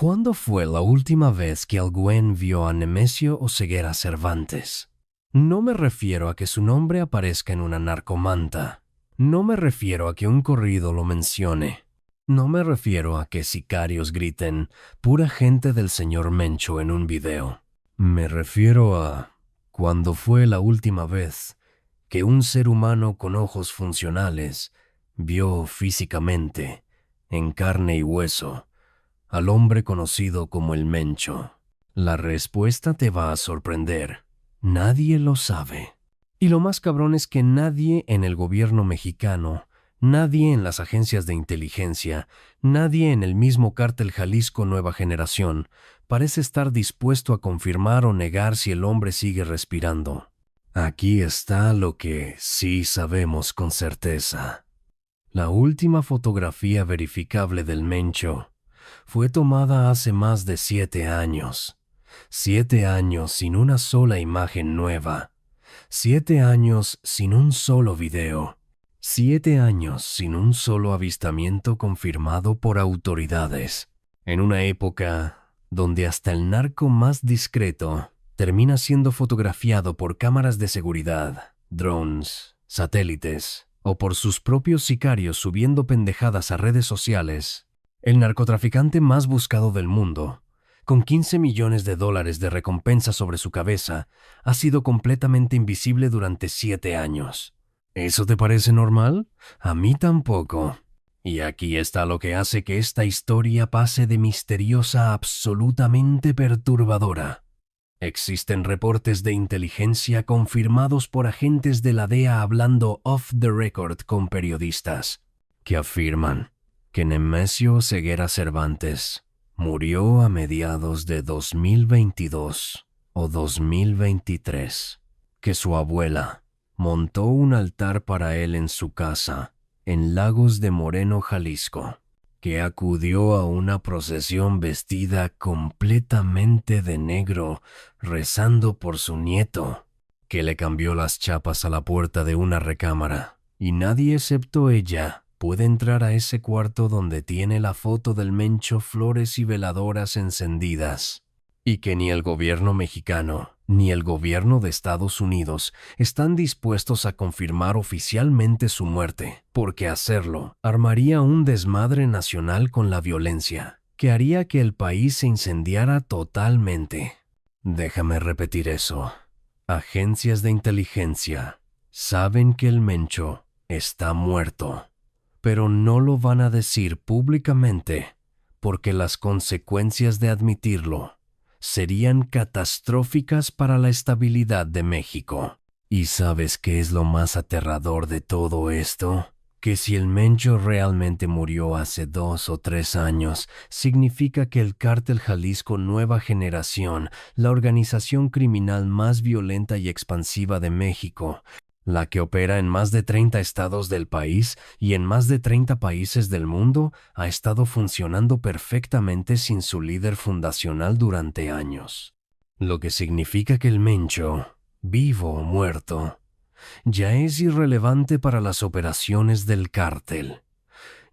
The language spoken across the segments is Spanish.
¿Cuándo fue la última vez que alguien vio a Nemesio Oseguera Cervantes? No me refiero a que su nombre aparezca en una narcomanta. No me refiero a que un corrido lo mencione. No me refiero a que sicarios griten «pura gente del señor Mencho» en un video. Me refiero a cuándo fue la última vez que un ser humano con ojos funcionales vio físicamente, en carne y hueso, al hombre conocido como el Mencho. La respuesta te va a sorprender. Nadie lo sabe. Y lo más cabrón es que nadie en el gobierno mexicano, nadie en las agencias de inteligencia, nadie en el mismo cártel Jalisco Nueva Generación parece estar dispuesto a confirmar o negar si el hombre sigue respirando. Aquí está lo que sí sabemos con certeza. La última fotografía verificable del Mencho fue tomada hace más de 7 años. 7 años sin una sola imagen nueva. 7 años sin un solo video. 7 años sin un solo avistamiento confirmado por autoridades. En una época donde hasta el narco más discreto termina siendo fotografiado por cámaras de seguridad, drones, satélites o por sus propios sicarios subiendo pendejadas a redes sociales. El narcotraficante más buscado del mundo, con $15 millones de recompensa sobre su cabeza, ha sido completamente invisible durante 7 años. ¿Eso te parece normal? A mí tampoco. Y aquí está lo que hace que esta historia pase de misteriosa a absolutamente perturbadora. Existen reportes de inteligencia confirmados por agentes de la DEA hablando off the record con periodistas, que afirman que Nemesio Oseguera Cervantes murió a mediados de 2022 o 2023, que su abuela montó un altar para él en su casa, en Lagos de Moreno, Jalisco, que acudió a una procesión vestida completamente de negro, rezando por su nieto, que le cambió las chapas a la puerta de una recámara, y nadie excepto ella puede entrar a ese cuarto donde tiene la foto del Mencho, flores y veladoras encendidas, y que ni el gobierno mexicano ni el gobierno de Estados Unidos están dispuestos a confirmar oficialmente su muerte, porque hacerlo armaría un desmadre nacional con la violencia, que haría que el país se incendiara totalmente. Déjame repetir eso. Agencias de inteligencia saben que el Mencho está muerto, pero no lo van a decir públicamente porque las consecuencias de admitirlo serían catastróficas para la estabilidad de México. ¿Y sabes qué es lo más aterrador de todo esto? Que si el Mencho realmente murió hace 2 o 3 años, significa que el cártel Jalisco Nueva Generación, la organización criminal más violenta y expansiva de México, la que opera en más de 30 estados del país y en más de 30 países del mundo, ha estado funcionando perfectamente sin su líder fundacional durante años. Lo que significa que el Mencho, vivo o muerto, ya es irrelevante para las operaciones del cártel.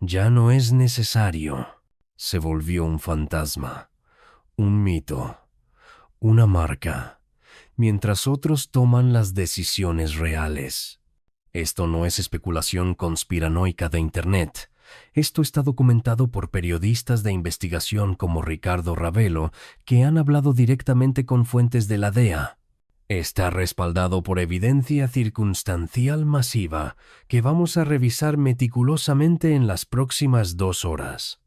Ya no es necesario. Se volvió un fantasma, un mito, una marca, mientras otros toman las decisiones reales. Esto no es especulación conspiranoica de Internet. Esto está documentado por periodistas de investigación como Ricardo Ravelo, que han hablado directamente con fuentes de la DEA. Está respaldado por evidencia circunstancial masiva que vamos a revisar meticulosamente en las próximas 2 horas.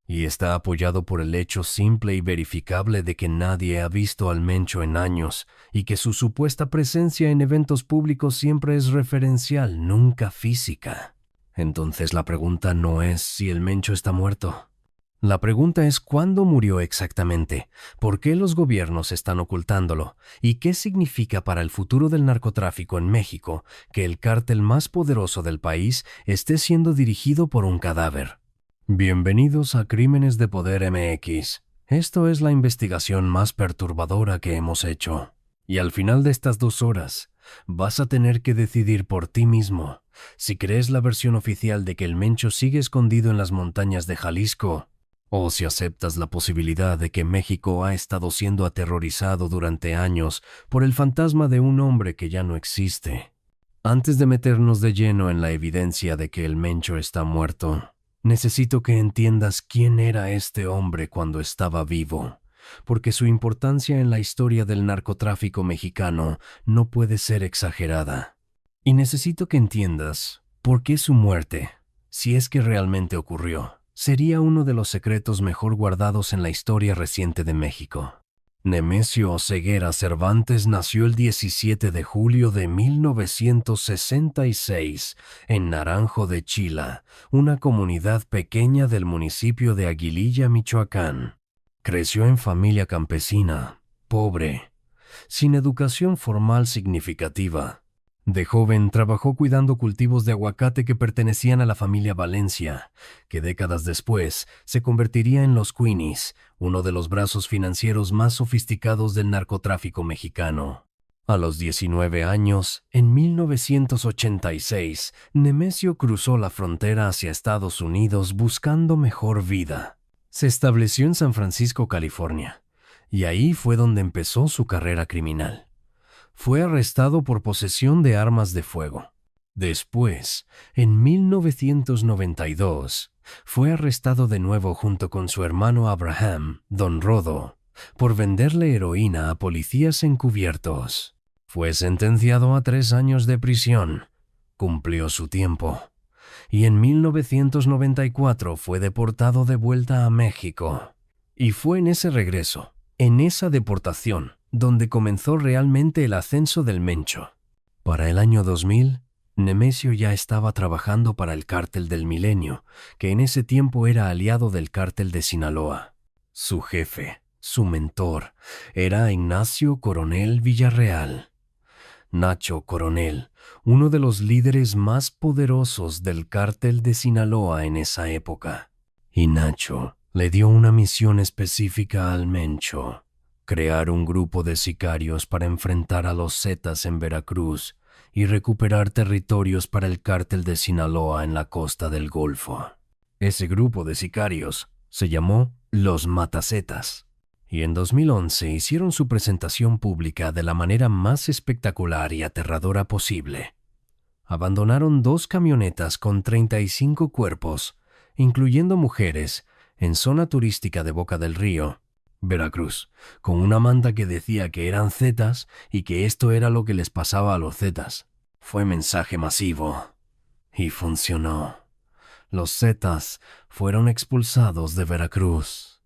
Y está apoyado por el hecho simple y verificable de que nadie ha visto al Mencho en años y que su supuesta presencia en eventos públicos siempre es referencial, nunca física. Entonces la pregunta no es si el Mencho está muerto. La pregunta es cuándo murió exactamente, por qué los gobiernos están ocultándolo y qué significa para el futuro del narcotráfico en México que el cártel más poderoso del país esté siendo dirigido por un cadáver. Bienvenidos a Crímenes de Poder MX. Esto es la investigación más perturbadora que hemos hecho. Y al final de estas 2 horas, vas a tener que decidir por ti mismo si crees la versión oficial de que el Mencho sigue escondido en las montañas de Jalisco O si aceptas la posibilidad de que México ha estado siendo aterrorizado durante años por el fantasma de un hombre que ya no existe. Antes de meternos de lleno en la evidencia de que el Mencho está muerto, necesito que entiendas quién era este hombre cuando estaba vivo, porque su importancia en la historia del narcotráfico mexicano no puede ser exagerada. Y necesito que entiendas por qué su muerte, si es que realmente ocurrió, sería uno de los secretos mejor guardados en la historia reciente de México. Nemesio Oseguera Cervantes nació el 17 de julio de 1966 en Naranjo de Chila, una comunidad pequeña del municipio de Aguililla, Michoacán. Creció en familia campesina, pobre, sin educación formal significativa. De joven trabajó cuidando cultivos de aguacate que pertenecían a la familia Valencia, que décadas después se convertiría en los Queenies, uno de los brazos financieros más sofisticados del narcotráfico mexicano. A los 19 años, en 1986, Nemesio cruzó la frontera hacia Estados Unidos buscando mejor vida. Se estableció en San Francisco, California, y ahí fue donde empezó su carrera criminal. Fue arrestado por posesión de armas de fuego. Después, en 1992, fue arrestado de nuevo junto con su hermano Abraham, Don Rodo, por venderle heroína a policías encubiertos. Fue sentenciado a 3 años de prisión. Cumplió su tiempo. Y en 1994 fue deportado de vuelta a México. Y fue en ese regreso, en esa deportación, donde comenzó realmente el ascenso del Mencho. Para el año 2000, Nemesio ya estaba trabajando para el Cártel del Milenio, que en ese tiempo era aliado del Cártel de Sinaloa. Su jefe, su mentor, era Ignacio Coronel Villarreal. Nacho Coronel, uno de los líderes más poderosos del Cártel de Sinaloa en esa época. Y Nacho le dio una misión específica al Mencho: crear un grupo de sicarios para enfrentar a los Zetas en Veracruz y recuperar territorios para el Cártel de Sinaloa en la costa del Golfo. Ese grupo de sicarios se llamó Los Matazetas, y en 2011 hicieron su presentación pública de la manera más espectacular y aterradora posible. Abandonaron 2 camionetas con 35 cuerpos, incluyendo mujeres, en zona turística de Boca del Río, Veracruz, con una manta que decía que eran Zetas y que esto era lo que les pasaba a los Zetas. Fue mensaje masivo. Y funcionó. Los Zetas fueron expulsados de Veracruz.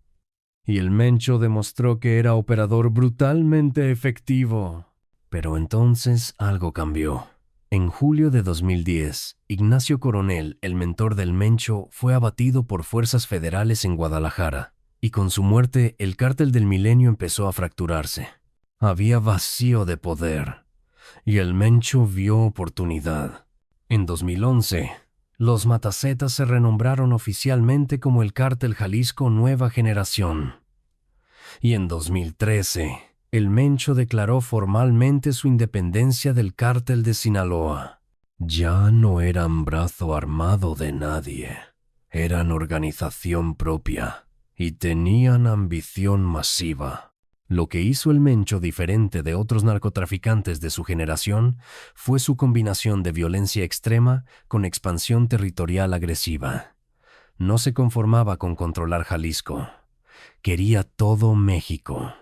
Y el Mencho demostró que era operador brutalmente efectivo. Pero entonces algo cambió. En julio de 2010, Ignacio Coronel, el mentor del Mencho, fue abatido por fuerzas federales en Guadalajara. Y con su muerte, el Cártel del Milenio empezó a fracturarse. Había vacío de poder, y el Mencho vio oportunidad. En 2011, los Matazetas se renombraron oficialmente como el Cártel Jalisco Nueva Generación. Y en 2013, el Mencho declaró formalmente su independencia del Cártel de Sinaloa. Ya no eran brazo armado de nadie, eran organización propia. Y tenían ambición masiva. Lo que hizo el Mencho diferente de otros narcotraficantes de su generación fue su combinación de violencia extrema con expansión territorial agresiva. No se conformaba con controlar Jalisco. Quería todo México.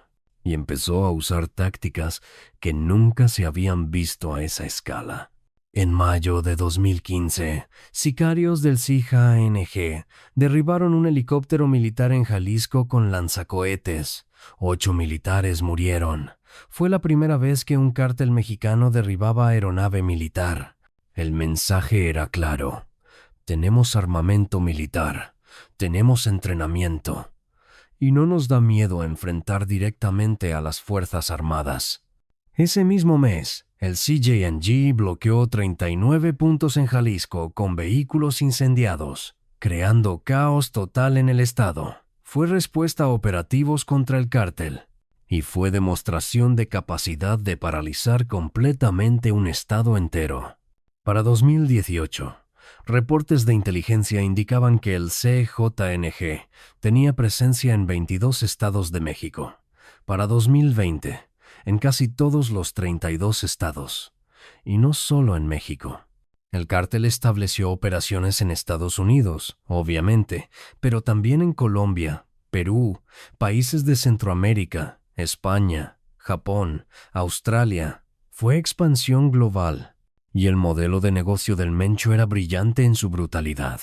Y empezó a usar tácticas que nunca se habían visto a esa escala. En mayo de 2015, sicarios del CIJA-NG derribaron un helicóptero militar en Jalisco con lanzacohetes. 8 militares murieron. Fue la primera vez que un cártel mexicano derribaba aeronave militar. El mensaje era claro: tenemos armamento militar, tenemos entrenamiento, y no nos da miedo enfrentar directamente a las Fuerzas Armadas. Ese mismo mes, el CJNG bloqueó 39 puntos en Jalisco con vehículos incendiados, creando caos total en el estado. Fue respuesta a operativos contra el cártel y fue demostración de capacidad de paralizar completamente un estado entero. Para 2018, Reportes de inteligencia indicaban que el CJNG tenía presencia en 22 estados de México. Para 2020, en casi todos los 32 estados. Y no solo en México. El cártel estableció operaciones en Estados Unidos, obviamente, pero también en Colombia, Perú, países de Centroamérica, España, Japón, Australia. Fue expansión global. Y el modelo de negocio del Mencho era brillante en su brutalidad.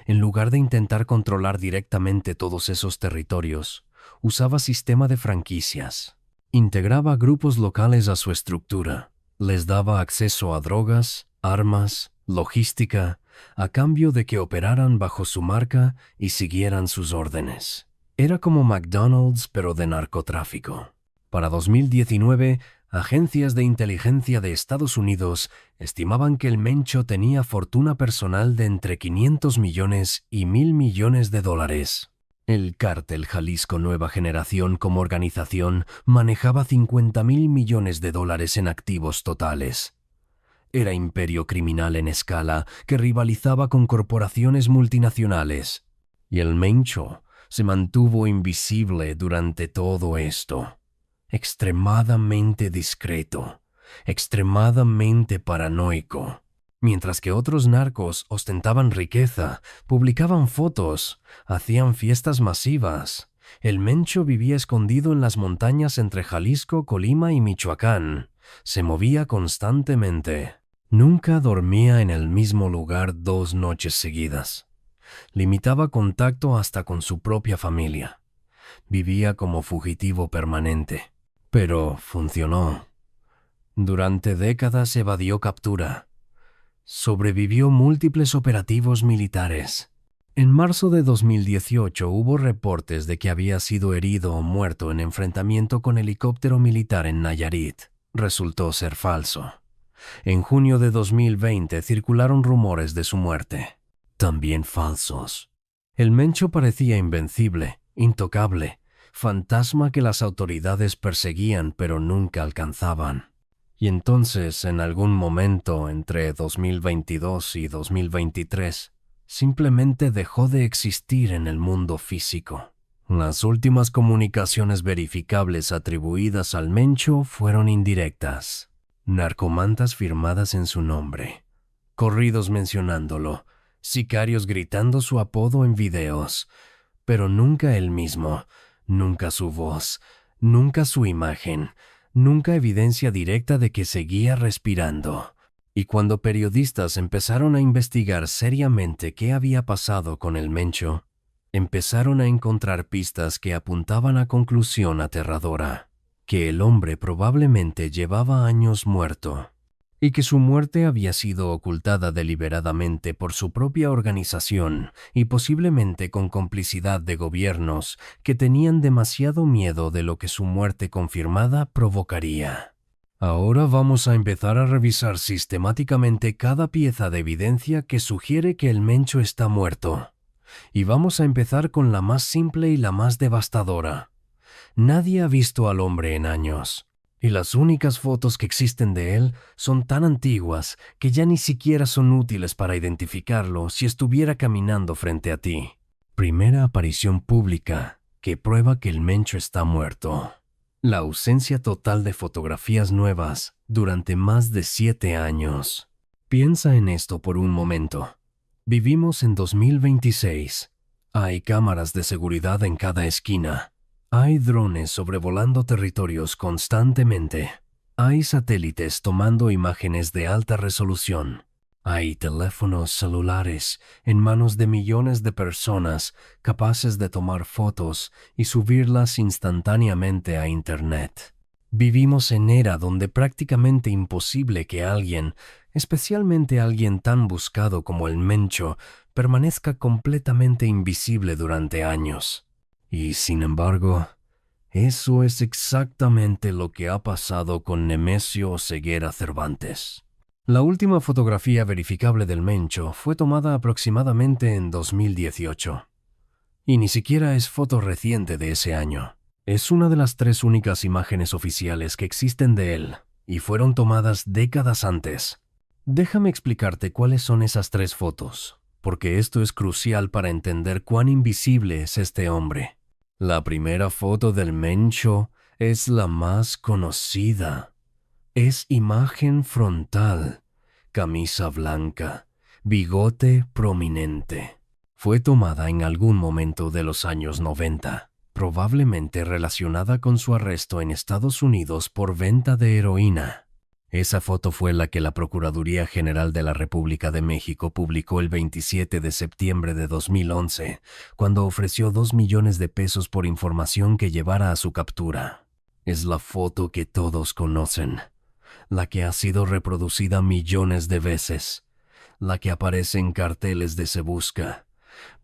En lugar de intentar controlar directamente todos esos territorios, usaba sistema de franquicias. Integraba grupos locales a su estructura. Les daba acceso a drogas, armas, logística, a cambio de que operaran bajo su marca y siguieran sus órdenes. Era como McDonald's, pero de narcotráfico. Para 2019, agencias de inteligencia de Estados Unidos estimaban que el Mencho tenía fortuna personal de entre 500 millones y 1.000 millones de dólares. El Cártel Jalisco Nueva Generación como organización manejaba 50.000 millones de dólares en activos totales. Era imperio criminal en escala que rivalizaba con corporaciones multinacionales. Y el Mencho se mantuvo invisible durante todo esto. Extremadamente discreto, extremadamente paranoico. Mientras que otros narcos ostentaban riqueza, publicaban fotos, hacían fiestas masivas, el Mencho vivía escondido en las montañas entre Jalisco, Colima y Michoacán. Se movía constantemente. Nunca dormía en el mismo lugar 2 noches seguidas. Limitaba contacto hasta con su propia familia. Vivía como fugitivo permanente. Pero funcionó. Durante décadas evadió captura. Sobrevivió múltiples operativos militares. En marzo de 2018 hubo reportes de que había sido herido o muerto en enfrentamiento con helicóptero militar en Nayarit. Resultó ser falso. En junio de 2020 circularon rumores de su muerte. También falsos. El Mencho parecía invencible, intocable, fantasma que las autoridades perseguían pero nunca alcanzaban. Y entonces, en algún momento entre 2022 y 2023, simplemente dejó de existir en el mundo físico. Las últimas comunicaciones verificables atribuidas al Mencho fueron indirectas. Narcomantas firmadas en su nombre, corridos mencionándolo, sicarios gritando su apodo en videos, pero nunca él mismo, nunca su voz, nunca su imagen, nunca evidencia directa de que seguía respirando. Y cuando periodistas empezaron a investigar seriamente qué había pasado con el Mencho, empezaron a encontrar pistas que apuntaban a conclusión aterradora. Que el hombre probablemente llevaba años muerto y que su muerte había sido ocultada deliberadamente por su propia organización y posiblemente con complicidad de gobiernos que tenían demasiado miedo de lo que su muerte confirmada provocaría. Ahora vamos a empezar a revisar sistemáticamente cada pieza de evidencia que sugiere que el Mencho está muerto. Y vamos a empezar con la más simple y la más devastadora. Nadie ha visto al hombre en años, y las únicas fotos que existen de él son tan antiguas que ya ni siquiera son útiles para identificarlo si estuviera caminando frente a ti. Primera aparición pública que prueba que el Mencho está muerto. La ausencia total de fotografías nuevas durante más de 7 años. Piensa en esto por un momento. Vivimos en 2026. Hay cámaras de seguridad en cada esquina. Hay drones sobrevolando territorios constantemente. Hay satélites tomando imágenes de alta resolución. Hay teléfonos celulares en manos de millones de personas capaces de tomar fotos y subirlas instantáneamente a Internet. Vivimos en era donde prácticamente imposible que alguien, especialmente alguien tan buscado como el Mencho, permanezca completamente invisible durante años. Y sin embargo, eso es exactamente lo que ha pasado con Nemesio Oseguera Cervantes. La última fotografía verificable del Mencho fue tomada aproximadamente en 2018. Y ni siquiera es foto reciente de ese año. Es una de las 3 únicas imágenes oficiales que existen de él, y fueron tomadas décadas antes. Déjame explicarte cuáles son esas 3 fotos, porque esto es crucial para entender cuán invisible es este hombre. La primera foto del Mencho es la más conocida. Es imagen frontal, camisa blanca, bigote prominente. Fue tomada en algún momento de los años 90, probablemente relacionada con su arresto en Estados Unidos por venta de heroína. Esa foto fue la que la Procuraduría General de la República de México publicó el 27 de septiembre de 2011, cuando ofreció 2 millones de pesos por información que llevara a su captura. Es la foto que todos conocen, la que ha sido reproducida millones de veces, la que aparece en carteles de Se Busca,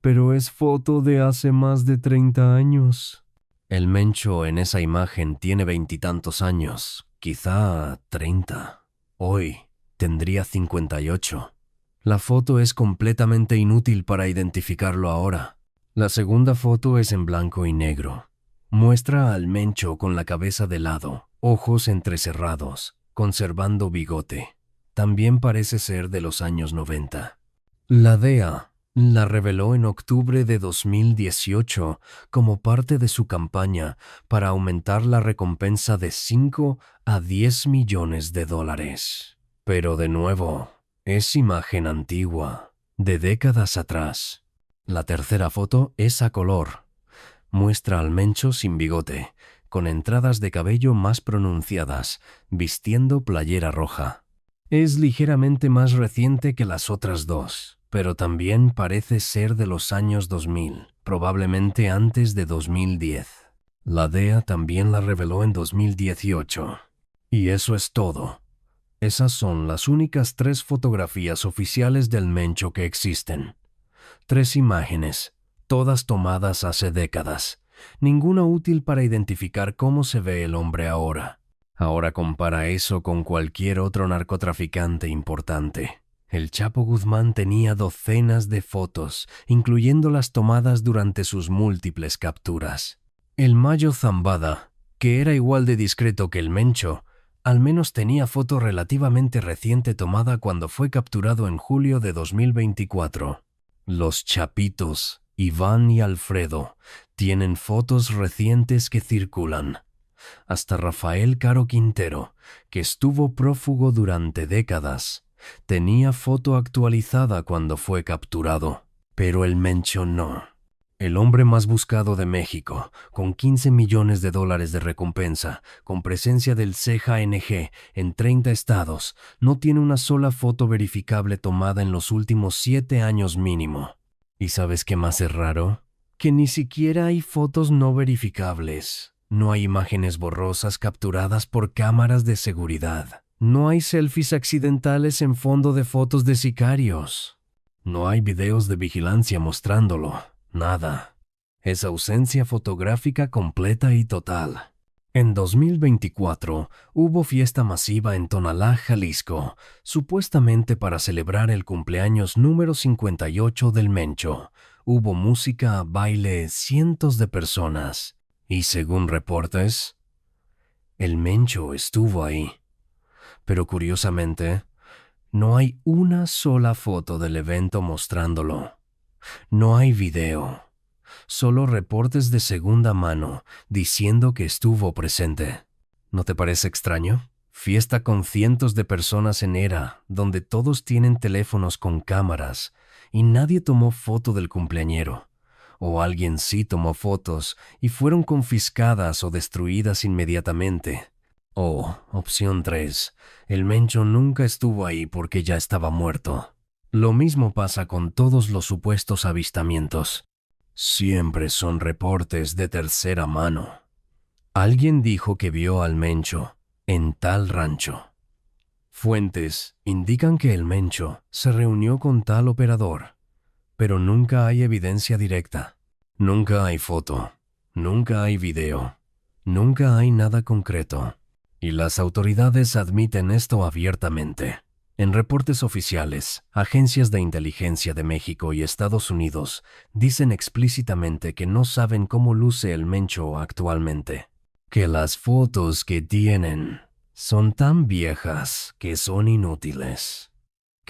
pero es foto de hace más de 30 años. El Mencho en esa imagen tiene 20 y tantos años, quizá 30. Hoy tendría 58. La foto es completamente inútil para identificarlo ahora. La segunda foto es en blanco y negro. Muestra al Mencho con la cabeza de lado, ojos entrecerrados, conservando bigote. También parece ser de los años 90. La DEA la reveló en octubre de 2018 como parte de su campaña para aumentar la recompensa de 5 a 10 millones de dólares. Pero de nuevo, es imagen antigua, de décadas atrás. La tercera foto es a color. Muestra al Mencho sin bigote, con entradas de cabello más pronunciadas, vistiendo playera roja. Es ligeramente más reciente que las otras 2, pero también parece ser de los años 2000, probablemente antes de 2010. La DEA también la reveló en 2018. Y eso es todo. Esas son las únicas 3 fotografías oficiales del Mencho que existen. 3 imágenes, todas tomadas hace décadas. Ninguna útil para identificar cómo se ve el hombre ahora. Ahora compara eso con cualquier otro narcotraficante importante. El Chapo Guzmán tenía docenas de fotos, incluyendo las tomadas durante sus múltiples capturas. El Mayo Zambada, que era igual de discreto que el Mencho, al menos tenía foto relativamente reciente tomada cuando fue capturado en julio de 2024. Los Chapitos, Iván y Alfredo, tienen fotos recientes que circulan. Hasta Rafael Caro Quintero, que estuvo prófugo durante décadas, tenía foto actualizada cuando fue capturado. Pero el Mencho no. El hombre más buscado de México, con 15 millones de dólares de recompensa, con presencia del CJNG en 30 estados, no tiene una sola foto verificable tomada en los últimos 7 años mínimo. ¿Y sabes qué más es raro? Que ni siquiera hay fotos no verificables. No hay imágenes borrosas capturadas por cámaras de seguridad. No hay selfies accidentales en fondo de fotos de sicarios. No hay videos de vigilancia mostrándolo. Nada. Es ausencia fotográfica completa y total. En 2024 hubo fiesta masiva en Tonalá, Jalisco, supuestamente para celebrar el cumpleaños número 58 del Mencho. Hubo música, baile, cientos de personas. Y según reportes, el Mencho estuvo ahí. Pero curiosamente, no hay una sola foto del evento mostrándolo. No hay video. Solo reportes de segunda mano diciendo que estuvo presente. ¿No te parece extraño? Fiesta con cientos de personas en Era, donde todos tienen teléfonos con cámaras y nadie tomó foto del cumpleañero. O alguien sí tomó fotos y fueron confiscadas o destruidas inmediatamente. O, opción 3, el Mencho nunca estuvo ahí porque ya estaba muerto. Lo mismo pasa con todos los supuestos avistamientos. Siempre son reportes de tercera mano. Alguien dijo que vio al Mencho en tal rancho. Fuentes indican que el Mencho se reunió con tal operador, pero nunca hay evidencia directa. Nunca hay foto, nunca hay video, nunca hay nada concreto. Y las autoridades admiten esto abiertamente. En reportes oficiales, agencias de inteligencia de México y Estados Unidos dicen explícitamente que no saben cómo luce el Mencho actualmente. Que las fotos que tienen son tan viejas que son inútiles.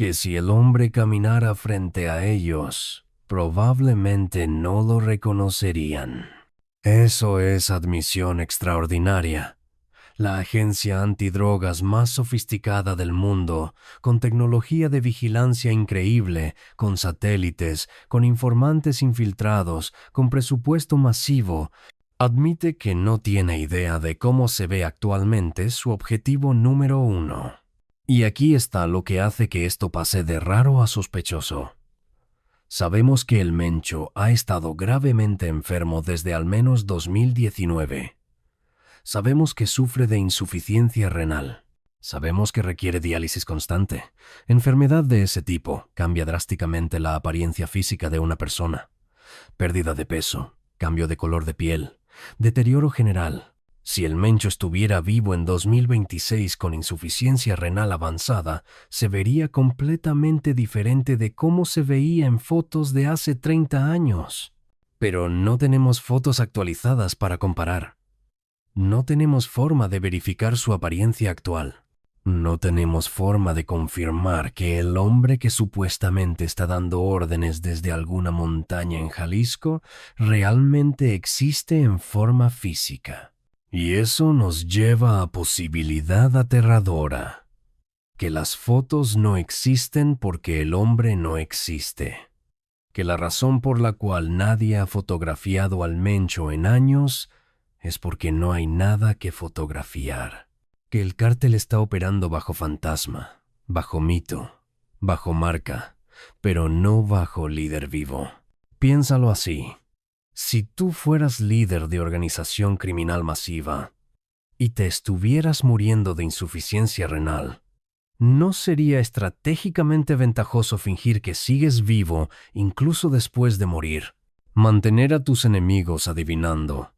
que si el hombre caminara frente a ellos, probablemente no lo reconocerían. Eso es admisión extraordinaria. La agencia antidrogas más sofisticada del mundo, con tecnología de vigilancia increíble, con satélites, con informantes infiltrados, con presupuesto masivo, admite que no tiene idea de cómo se ve actualmente su objetivo número 1. Y aquí está lo que hace que esto pase de raro a sospechoso. Sabemos que el Mencho ha estado gravemente enfermo desde al menos 2019. Sabemos que sufre de insuficiencia renal. Sabemos que requiere diálisis constante. Enfermedad de ese tipo cambia drásticamente la apariencia física de una persona. Pérdida de peso, cambio de color de piel, deterioro general. Si el Mencho estuviera vivo en 2026 con insuficiencia renal avanzada, se vería completamente diferente de cómo se veía en fotos de hace 30 años. Pero no tenemos fotos actualizadas para comparar. No tenemos forma de verificar su apariencia actual. No tenemos forma de confirmar que el hombre que supuestamente está dando órdenes desde alguna montaña en Jalisco realmente existe en forma física. Y eso nos lleva a posibilidad aterradora, que las fotos no existen porque el hombre no existe. Que la razón por la cual nadie ha fotografiado al Mencho en años es porque no hay nada que fotografiar. Que el cártel está operando bajo fantasma, bajo mito, bajo marca, pero no bajo líder vivo. Piénsalo así. Si tú fueras líder de organización criminal masiva y te estuvieras muriendo de insuficiencia renal, ¿no sería estratégicamente ventajoso fingir que sigues vivo incluso después de morir? Mantener a tus enemigos adivinando.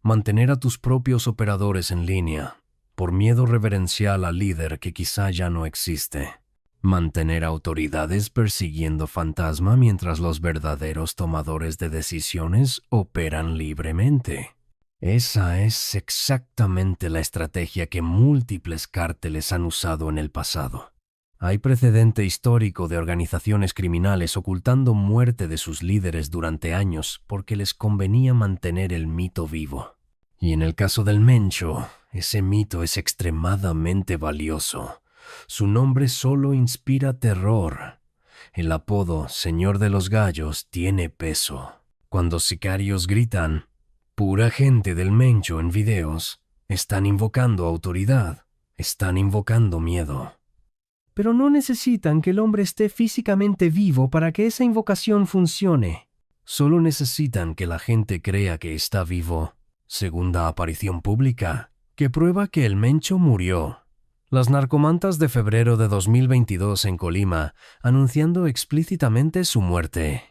Mantener a tus propios operadores en línea, por miedo reverencial al líder que quizá ya no existe. Mantener autoridades persiguiendo fantasma mientras los verdaderos tomadores de decisiones operan libremente. Esa es exactamente la estrategia que múltiples cárteles han usado en el pasado. Hay precedente histórico de organizaciones criminales ocultando muerte de sus líderes durante años porque les convenía mantener el mito vivo. Y en el caso del Mencho, ese mito es extremadamente valioso. Su nombre solo inspira terror. El apodo Señor de los Gallos tiene peso. Cuando sicarios gritan, pura gente del Mencho en videos, están invocando autoridad, están invocando miedo. Pero no necesitan que el hombre esté físicamente vivo para que esa invocación funcione. Solo necesitan que la gente crea que está vivo. Segunda aparición pública, que prueba que el Mencho murió. Las narcomantas de febrero de 2022 en Colima, anunciando explícitamente su muerte.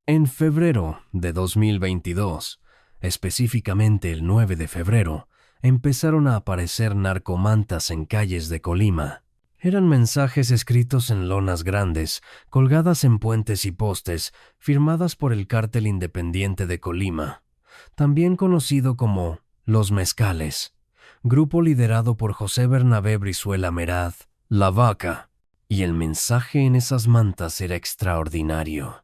En febrero de 2022, específicamente el 9 de febrero, empezaron a aparecer narcomantas en calles de Colima. Eran mensajes escritos en lonas grandes, colgadas en puentes y postes, firmadas por el Cártel Independiente de Colima, también conocido como Los Mezcales, grupo liderado por José Bernabé Brizuela Meraz, La Vaca, y el mensaje en esas mantas era extraordinario.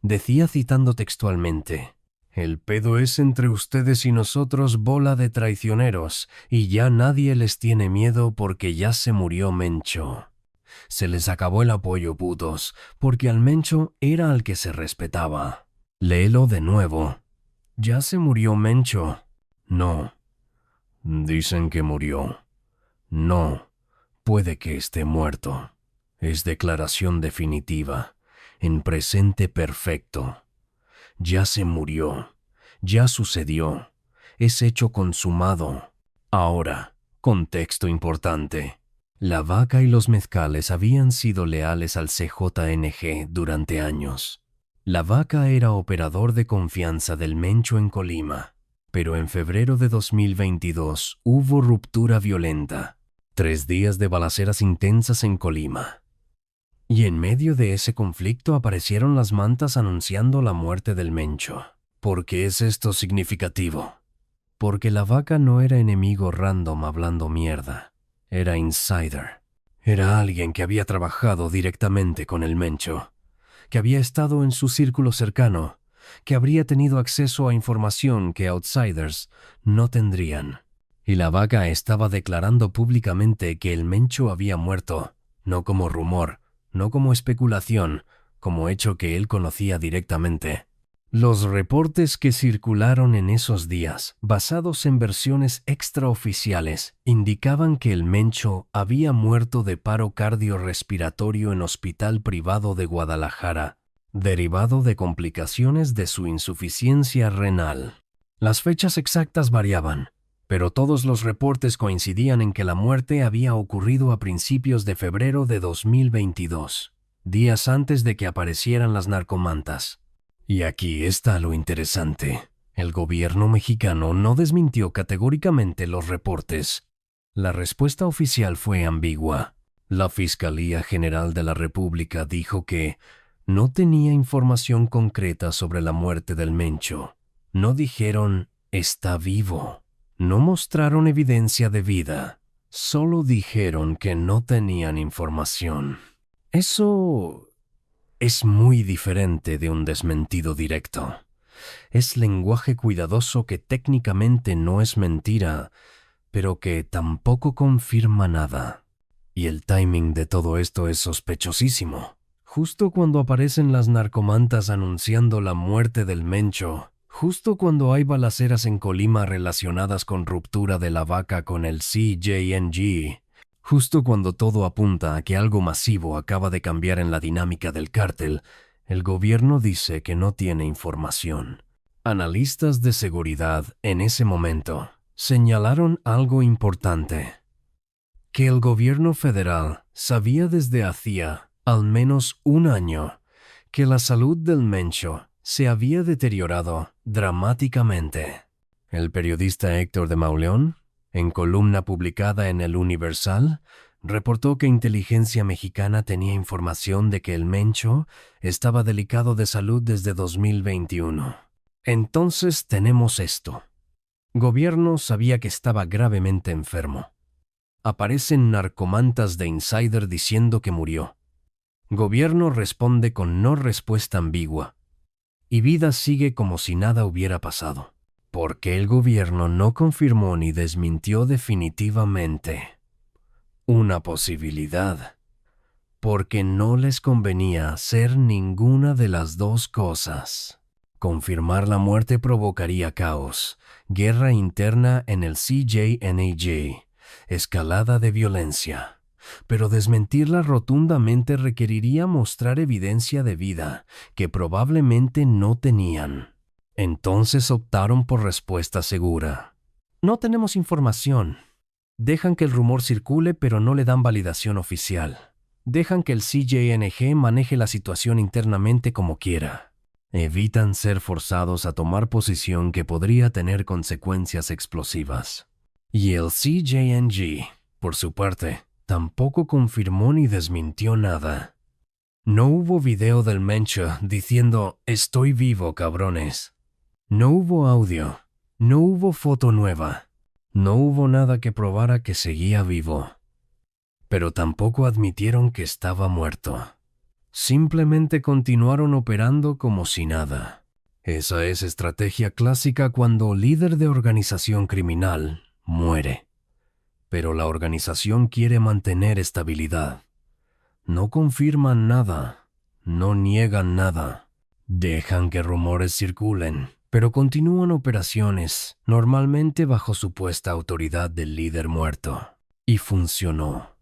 Decía citando textualmente: «El pedo es entre ustedes y nosotros, bola de traicioneros, y ya nadie les tiene miedo porque ya se murió Mencho. Se les acabó el apoyo, putos, porque al Mencho era al que se respetaba. Léelo de nuevo. ¿Ya se murió Mencho? No. Dicen que murió. No. Puede que esté muerto. Es declaración definitiva, en presente perfecto. Ya se murió, ya sucedió, es hecho consumado. Ahora, contexto importante. La Vaca y los Mezcales habían sido leales al CJNG durante años. La Vaca era operador de confianza del Mencho en Colima, pero en febrero de 2022 hubo ruptura violenta. 3 días de balaceras intensas en Colima. Y en medio de ese conflicto aparecieron las mantas anunciando la muerte del Mencho. ¿Por qué es esto significativo? Porque la Vaca no era enemigo random hablando mierda. Era insider. Era alguien que había trabajado directamente con el Mencho, que había estado en su círculo cercano, que habría tenido acceso a información que outsiders no tendrían. Y la vaca estaba declarando públicamente que el Mencho había muerto, no como rumor, no como especulación, como hecho que él conocía directamente. Los reportes que circularon en esos días, basados en versiones extraoficiales, indicaban que el Mencho había muerto de paro cardiorrespiratorio en hospital privado de Guadalajara, derivado de complicaciones de su insuficiencia renal. Las fechas exactas variaban, pero todos los reportes coincidían en que la muerte había ocurrido a principios de febrero de 2022, días antes de que aparecieran las narcomantas. Y aquí está lo interesante. El gobierno mexicano no desmintió categóricamente los reportes. La respuesta oficial fue ambigua. La Fiscalía General de la República dijo que no tenía información concreta sobre la muerte del Mencho. No dijeron «está vivo». No mostraron evidencia de vida. Solo dijeron que no tenían información. Eso es muy diferente de un desmentido directo. Es lenguaje cuidadoso que técnicamente no es mentira, pero que tampoco confirma nada. Y el timing de todo esto es sospechosísimo. Justo cuando aparecen las narcomantas anunciando la muerte del Mencho, justo cuando hay balaceras en Colima relacionadas con ruptura de la vaca con el CJNG, justo cuando todo apunta a que algo masivo acaba de cambiar en la dinámica del cártel, el gobierno dice que no tiene información. Analistas de seguridad en ese momento señalaron algo importante, que el gobierno federal sabía desde hacía al menos un año que la salud del Mencho se había deteriorado dramáticamente. El periodista Héctor de Mauleón, en columna publicada en El Universal, reportó que Inteligencia Mexicana tenía información de que el Mencho estaba delicado de salud desde 2021. Entonces tenemos esto. Gobierno sabía que estaba gravemente enfermo. Aparecen narcomantas de insider diciendo que murió. Gobierno responde con no respuesta ambigua. Y vida sigue como si nada hubiera pasado. Porque el gobierno no confirmó ni desmintió definitivamente una posibilidad. Porque no les convenía hacer ninguna de las dos cosas. Confirmar la muerte provocaría caos, guerra interna en el CJNG, escalada de violencia. Pero desmentirla rotundamente requeriría mostrar evidencia de vida que probablemente no tenían. Entonces optaron por respuesta segura. No tenemos información. Dejan que el rumor circule pero no le dan validación oficial. Dejan que el CJNG maneje la situación internamente como quiera. Evitan ser forzados a tomar posición que podría tener consecuencias explosivas. Y el CJNG, por su parte, tampoco confirmó ni desmintió nada. No hubo video del Mencho diciendo «estoy vivo, cabrones». No hubo audio, no hubo foto nueva, no hubo nada que probara que seguía vivo. Pero tampoco admitieron que estaba muerto. Simplemente continuaron operando como si nada. Esa es estrategia clásica cuando líder de organización criminal muere. Pero la organización quiere mantener estabilidad. No confirman nada, no niegan nada. Dejan que rumores circulen, pero continúan operaciones, normalmente bajo supuesta autoridad del líder muerto. Y funcionó.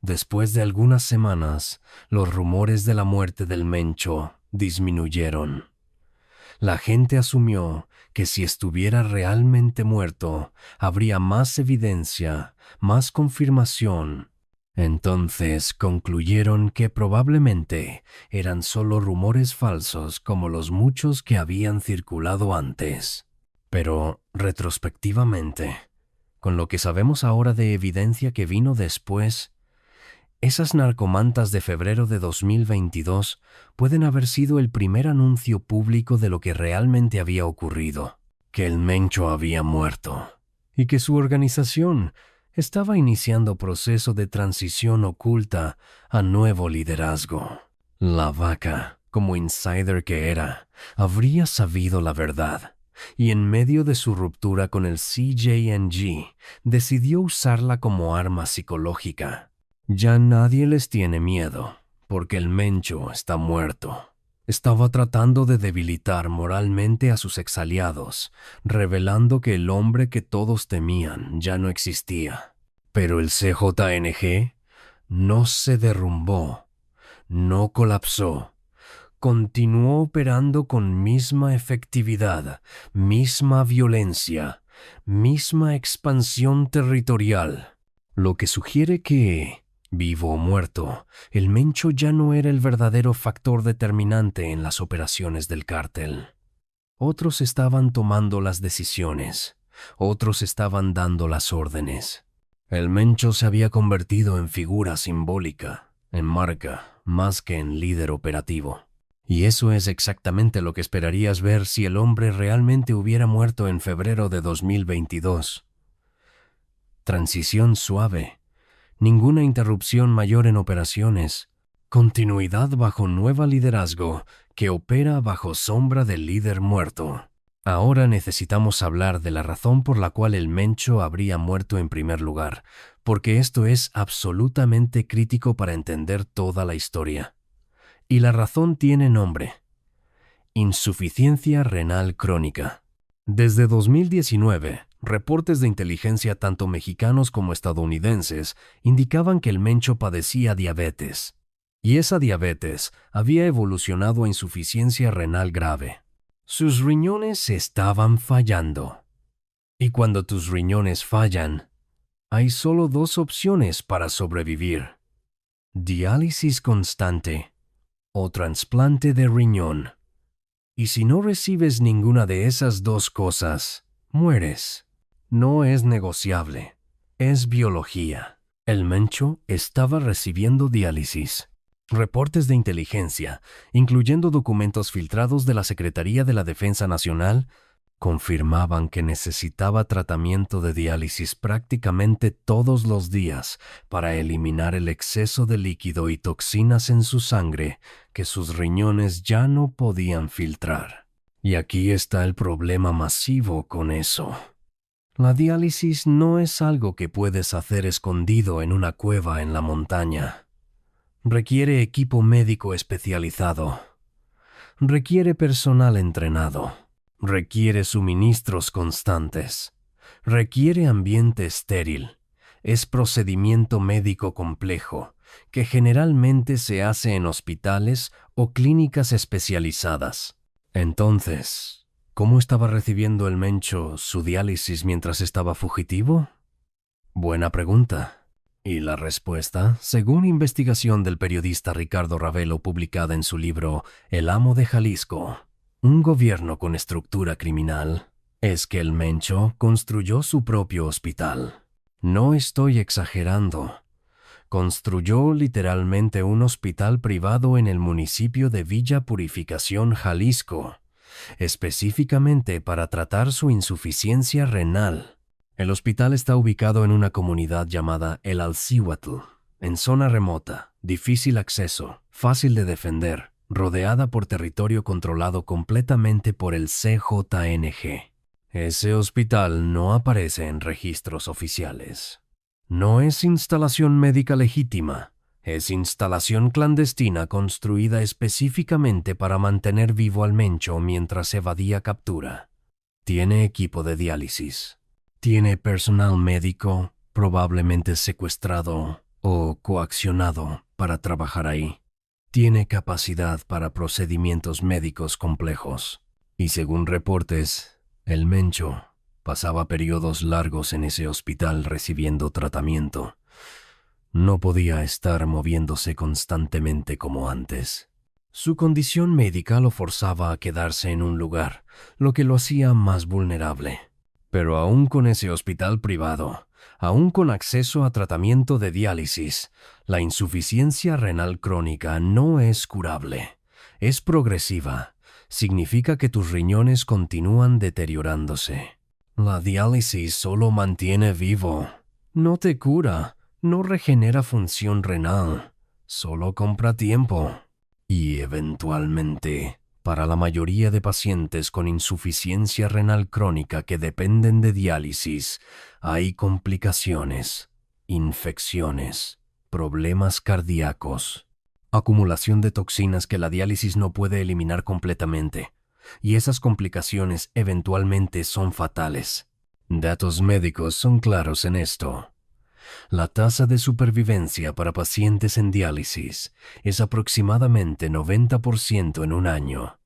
Después de algunas semanas, los rumores de la muerte del Mencho disminuyeron. La gente asumió que si estuviera realmente muerto, habría más evidencia, más confirmación. Entonces concluyeron que probablemente eran solo rumores falsos como los muchos que habían circulado antes. Pero, retrospectivamente, con lo que sabemos ahora de evidencia que vino después, esas narcomantas de febrero de 2022 pueden haber sido el primer anuncio público de lo que realmente había ocurrido, que el Mencho había muerto, y que su organización Estaba iniciando proceso de transición oculta a nuevo liderazgo. La vaca, como insider que era, habría sabido la verdad, y en medio de su ruptura con el CJNG, decidió usarla como arma psicológica. Ya nadie les tiene miedo, porque el Mencho está muerto. Estaba tratando de debilitar moralmente a sus exaliados, revelando que el hombre que todos temían ya no existía. Pero el CJNG no se derrumbó, no colapsó. Continuó operando con misma efectividad, misma violencia, misma expansión territorial, lo que sugiere que, vivo o muerto, el Mencho ya no era el verdadero factor determinante en las operaciones del cártel. Otros estaban tomando las decisiones, otros estaban dando las órdenes. El Mencho se había convertido en figura simbólica, en marca, más que en líder operativo. Y eso es exactamente lo que esperarías ver si el hombre realmente hubiera muerto en febrero de 2022. Transición suave, ninguna interrupción mayor en operaciones, continuidad bajo nuevo liderazgo que opera bajo sombra del líder muerto. Ahora necesitamos hablar de la razón por la cual el Mencho habría muerto en primer lugar, porque esto es absolutamente crítico para entender toda la historia. Y la razón tiene nombre: insuficiencia renal crónica. Desde 2019, reportes de inteligencia tanto mexicanos como estadounidenses indicaban que el Mencho padecía diabetes, y esa diabetes había evolucionado a insuficiencia renal grave. Sus riñones estaban fallando. Y cuando tus riñones fallan, hay solo dos opciones para sobrevivir: diálisis constante o trasplante de riñón. Y si no recibes ninguna de esas dos cosas, mueres. No es negociable. Es biología. El Mencho estaba recibiendo diálisis. Reportes de inteligencia, incluyendo documentos filtrados de la Secretaría de la Defensa Nacional, confirmaban que necesitaba tratamiento de diálisis prácticamente todos los días para eliminar el exceso de líquido y toxinas en su sangre que sus riñones ya no podían filtrar. Y aquí está el problema masivo con eso. La diálisis no es algo que puedes hacer escondido en una cueva en la montaña. Requiere equipo médico especializado. Requiere personal entrenado. Requiere suministros constantes. Requiere ambiente estéril. Es procedimiento médico complejo, que generalmente se hace en hospitales o clínicas especializadas. Entonces, ¿cómo estaba recibiendo el Mencho su diálisis mientras estaba fugitivo? Buena pregunta. Y la respuesta, según investigación del periodista Ricardo Ravelo publicada en su libro El Amo de Jalisco, un gobierno con estructura criminal, es que el Mencho construyó su propio hospital. No estoy exagerando. Construyó literalmente un hospital privado en el municipio de Villa Purificación, Jalisco, específicamente para tratar su insuficiencia renal. El hospital está ubicado en una comunidad llamada El Alcíhuatl, en zona remota, difícil acceso, fácil de defender, rodeada por territorio controlado completamente por el CJNG. Ese hospital no aparece en registros oficiales. No es instalación médica legítima, es instalación clandestina construida específicamente para mantener vivo al Mencho mientras evadía captura. Tiene equipo de diálisis. Tiene personal médico, probablemente secuestrado o coaccionado para trabajar ahí. Tiene capacidad para procedimientos médicos complejos. Y según reportes, el Mencho pasaba periodos largos en ese hospital recibiendo tratamiento. No podía estar moviéndose constantemente como antes. Su condición médica lo forzaba a quedarse en un lugar, lo que lo hacía más vulnerable. Pero aún con ese hospital privado, aún con acceso a tratamiento de diálisis, la insuficiencia renal crónica no es curable. Es progresiva. Significa que tus riñones continúan deteriorándose. La diálisis solo mantiene vivo, No te cura, no regenera función renal, solo compra tiempo. Y eventualmente, para la mayoría de pacientes con insuficiencia renal crónica que dependen de diálisis, hay complicaciones, infecciones, problemas cardíacos, acumulación de toxinas que la diálisis no puede eliminar completamente, y esas complicaciones eventualmente son fatales. Datos médicos son claros en esto. La tasa de supervivencia para pacientes en diálisis es aproximadamente 90% en un año,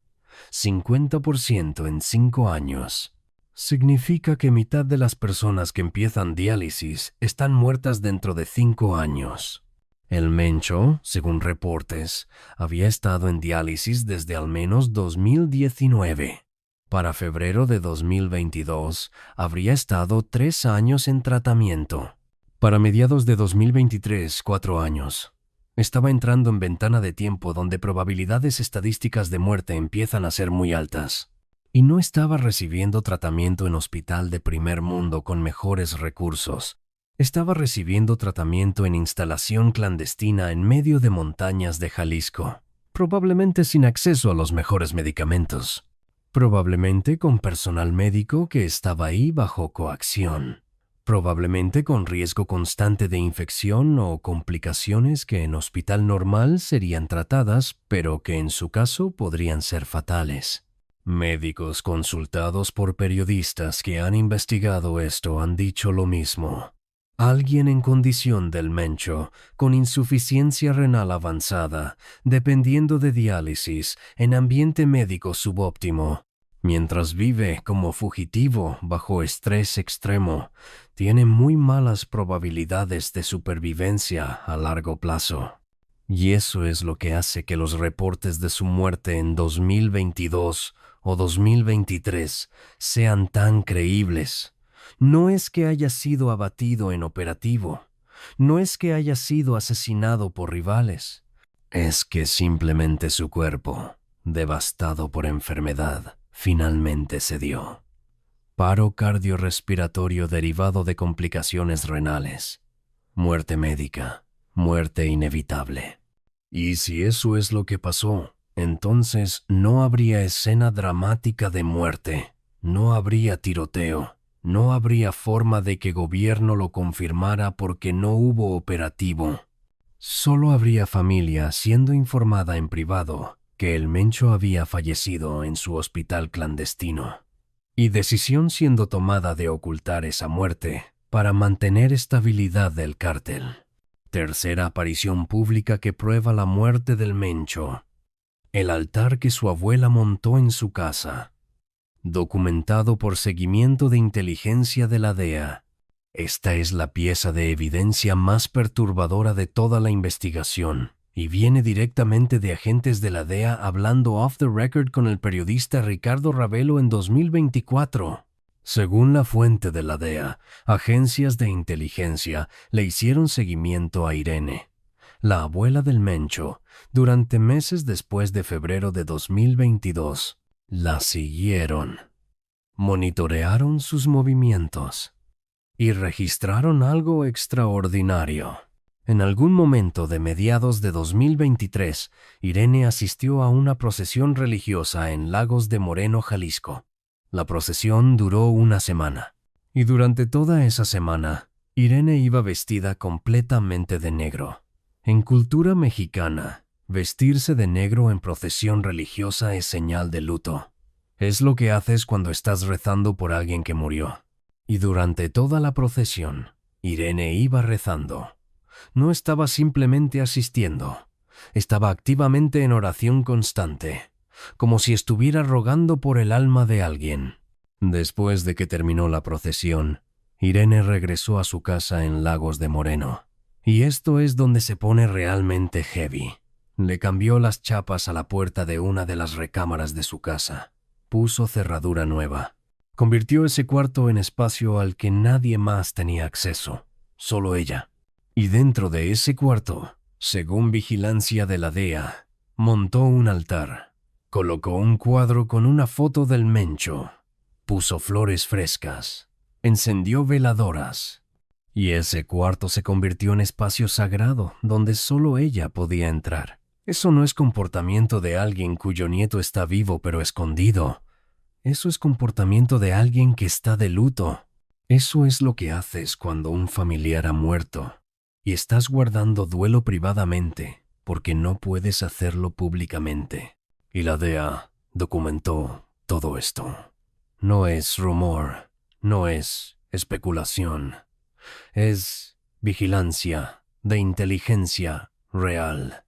50% en 5 años. Significa que mitad de las personas que empiezan diálisis están muertas dentro de 5 años. El Mencho, según reportes, había estado en diálisis desde al menos 2019. Para febrero de 2022, habría estado 3 años en tratamiento. Para mediados de 2023, 4 años. Estaba entrando en ventana de tiempo donde probabilidades estadísticas de muerte empiezan a ser muy altas. Y no estaba recibiendo tratamiento en hospital de primer mundo con mejores recursos. Estaba recibiendo tratamiento en instalación clandestina en medio de montañas de Jalisco, probablemente sin acceso a los mejores medicamentos. Probablemente con personal médico que estaba ahí bajo coacción. Probablemente con riesgo constante de infección o complicaciones que en hospital normal serían tratadas, pero que en su caso podrían ser fatales. Médicos consultados por periodistas que han investigado esto han dicho lo mismo. Alguien en condición del Mencho, con insuficiencia renal avanzada, dependiendo de diálisis, en ambiente médico subóptimo, mientras vive como fugitivo bajo estrés extremo, tiene muy malas probabilidades de supervivencia a largo plazo. Y eso es lo que hace que los reportes de su muerte en 2022 o 2023 sean tan creíbles. No es que haya sido abatido en operativo, no es que haya sido asesinado por rivales, es que simplemente su cuerpo, devastado por enfermedad, finalmente cedió. Paro cardiorrespiratorio derivado de complicaciones renales. Muerte médica. Muerte inevitable. Y si eso es lo que pasó, entonces no habría escena dramática de muerte, no habría tiroteo, no habría forma de que gobierno lo confirmara porque no hubo operativo. Solo habría familia siendo informada en privado que el Mencho había fallecido en su hospital clandestino, y decisión siendo tomada de ocultar esa muerte para mantener estabilidad del cártel. Tercera aparición pública que prueba la muerte del Mencho. El altar que su abuela montó en su casa. Documentado por seguimiento de inteligencia de la DEA. Esta es la pieza de evidencia más perturbadora de toda la investigación y viene directamente de agentes de la DEA hablando off the record con el periodista Ricardo Ravelo en 2024. Según la fuente de la DEA, agencias de inteligencia le hicieron seguimiento a Irene, la abuela del Mencho, durante meses después de febrero de 2022. La siguieron, monitorearon sus movimientos y registraron algo extraordinario. En algún momento de mediados de 2023, Irene asistió a una procesión religiosa en Lagos de Moreno, Jalisco. La procesión duró una semana, y durante toda esa semana, Irene iba vestida completamente de negro. En cultura mexicana, vestirse de negro en procesión religiosa es señal de luto. Es lo que haces cuando estás rezando por alguien que murió. Y durante toda la procesión, Irene iba rezando. No estaba simplemente asistiendo, estaba activamente en oración constante, como si estuviera rogando por el alma de alguien. Después de que terminó la procesión, Irene regresó a su casa en Lagos de Moreno. Y esto es donde se pone realmente heavy. Le cambió las chapas a la puerta de una de las recámaras de su casa. Puso cerradura nueva. Convirtió ese cuarto en espacio al que nadie más tenía acceso, solo ella. Y dentro de ese cuarto, según vigilancia de la DEA, montó un altar. Colocó un cuadro con una foto del Mencho. Puso flores frescas. Encendió veladoras. Y ese cuarto se convirtió en espacio sagrado donde solo ella podía entrar. Eso no es comportamiento de alguien cuyo nieto está vivo pero escondido. Eso es comportamiento de alguien que está de luto. Eso es lo que haces cuando un familiar ha muerto y estás guardando duelo privadamente porque no puedes hacerlo públicamente. Y la DEA documentó todo esto. No es rumor, no es especulación, es vigilancia de inteligencia real,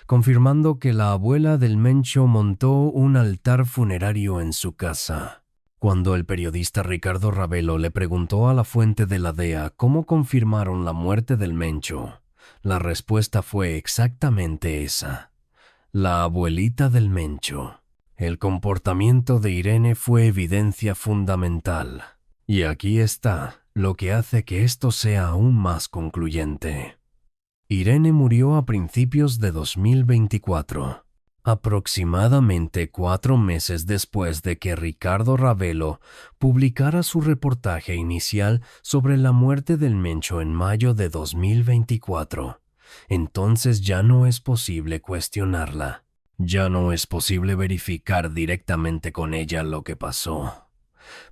confirmando que la abuela del Mencho montó un altar funerario en su casa. Cuando el periodista Ricardo Ravelo le preguntó a la fuente de la DEA cómo confirmaron la muerte del Mencho, la respuesta fue exactamente esa: la abuelita del Mencho. El comportamiento de Irene fue evidencia fundamental. Y aquí está lo que hace que esto sea aún más concluyente. Irene murió a principios de 2024, aproximadamente 4 meses después de que Ricardo Ravelo publicara su reportaje inicial sobre la muerte del Mencho en mayo de 2024. Entonces ya no es posible cuestionarla. Ya no es posible verificar directamente con ella lo que pasó.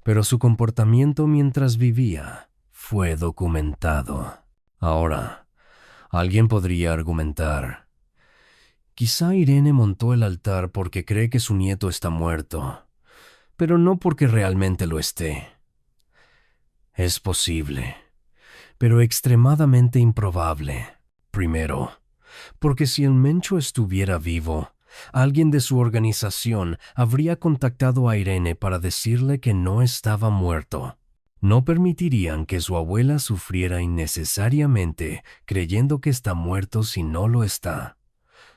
Pero su comportamiento mientras vivía fue documentado. Ahora, alguien podría argumentar: quizá Irene montó el altar porque cree que su nieto está muerto, pero no porque realmente lo esté. Es posible, pero extremadamente improbable. Primero, porque si el Mencho estuviera vivo, alguien de su organización habría contactado a Irene para decirle que no estaba muerto. No permitirían que su abuela sufriera innecesariamente creyendo que está muerto si no lo está.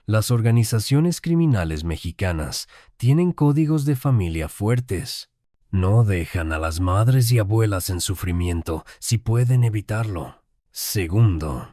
Las organizaciones criminales mexicanas tienen códigos de familia fuertes. No dejan a las madres y abuelas en sufrimiento si pueden evitarlo. Segundo,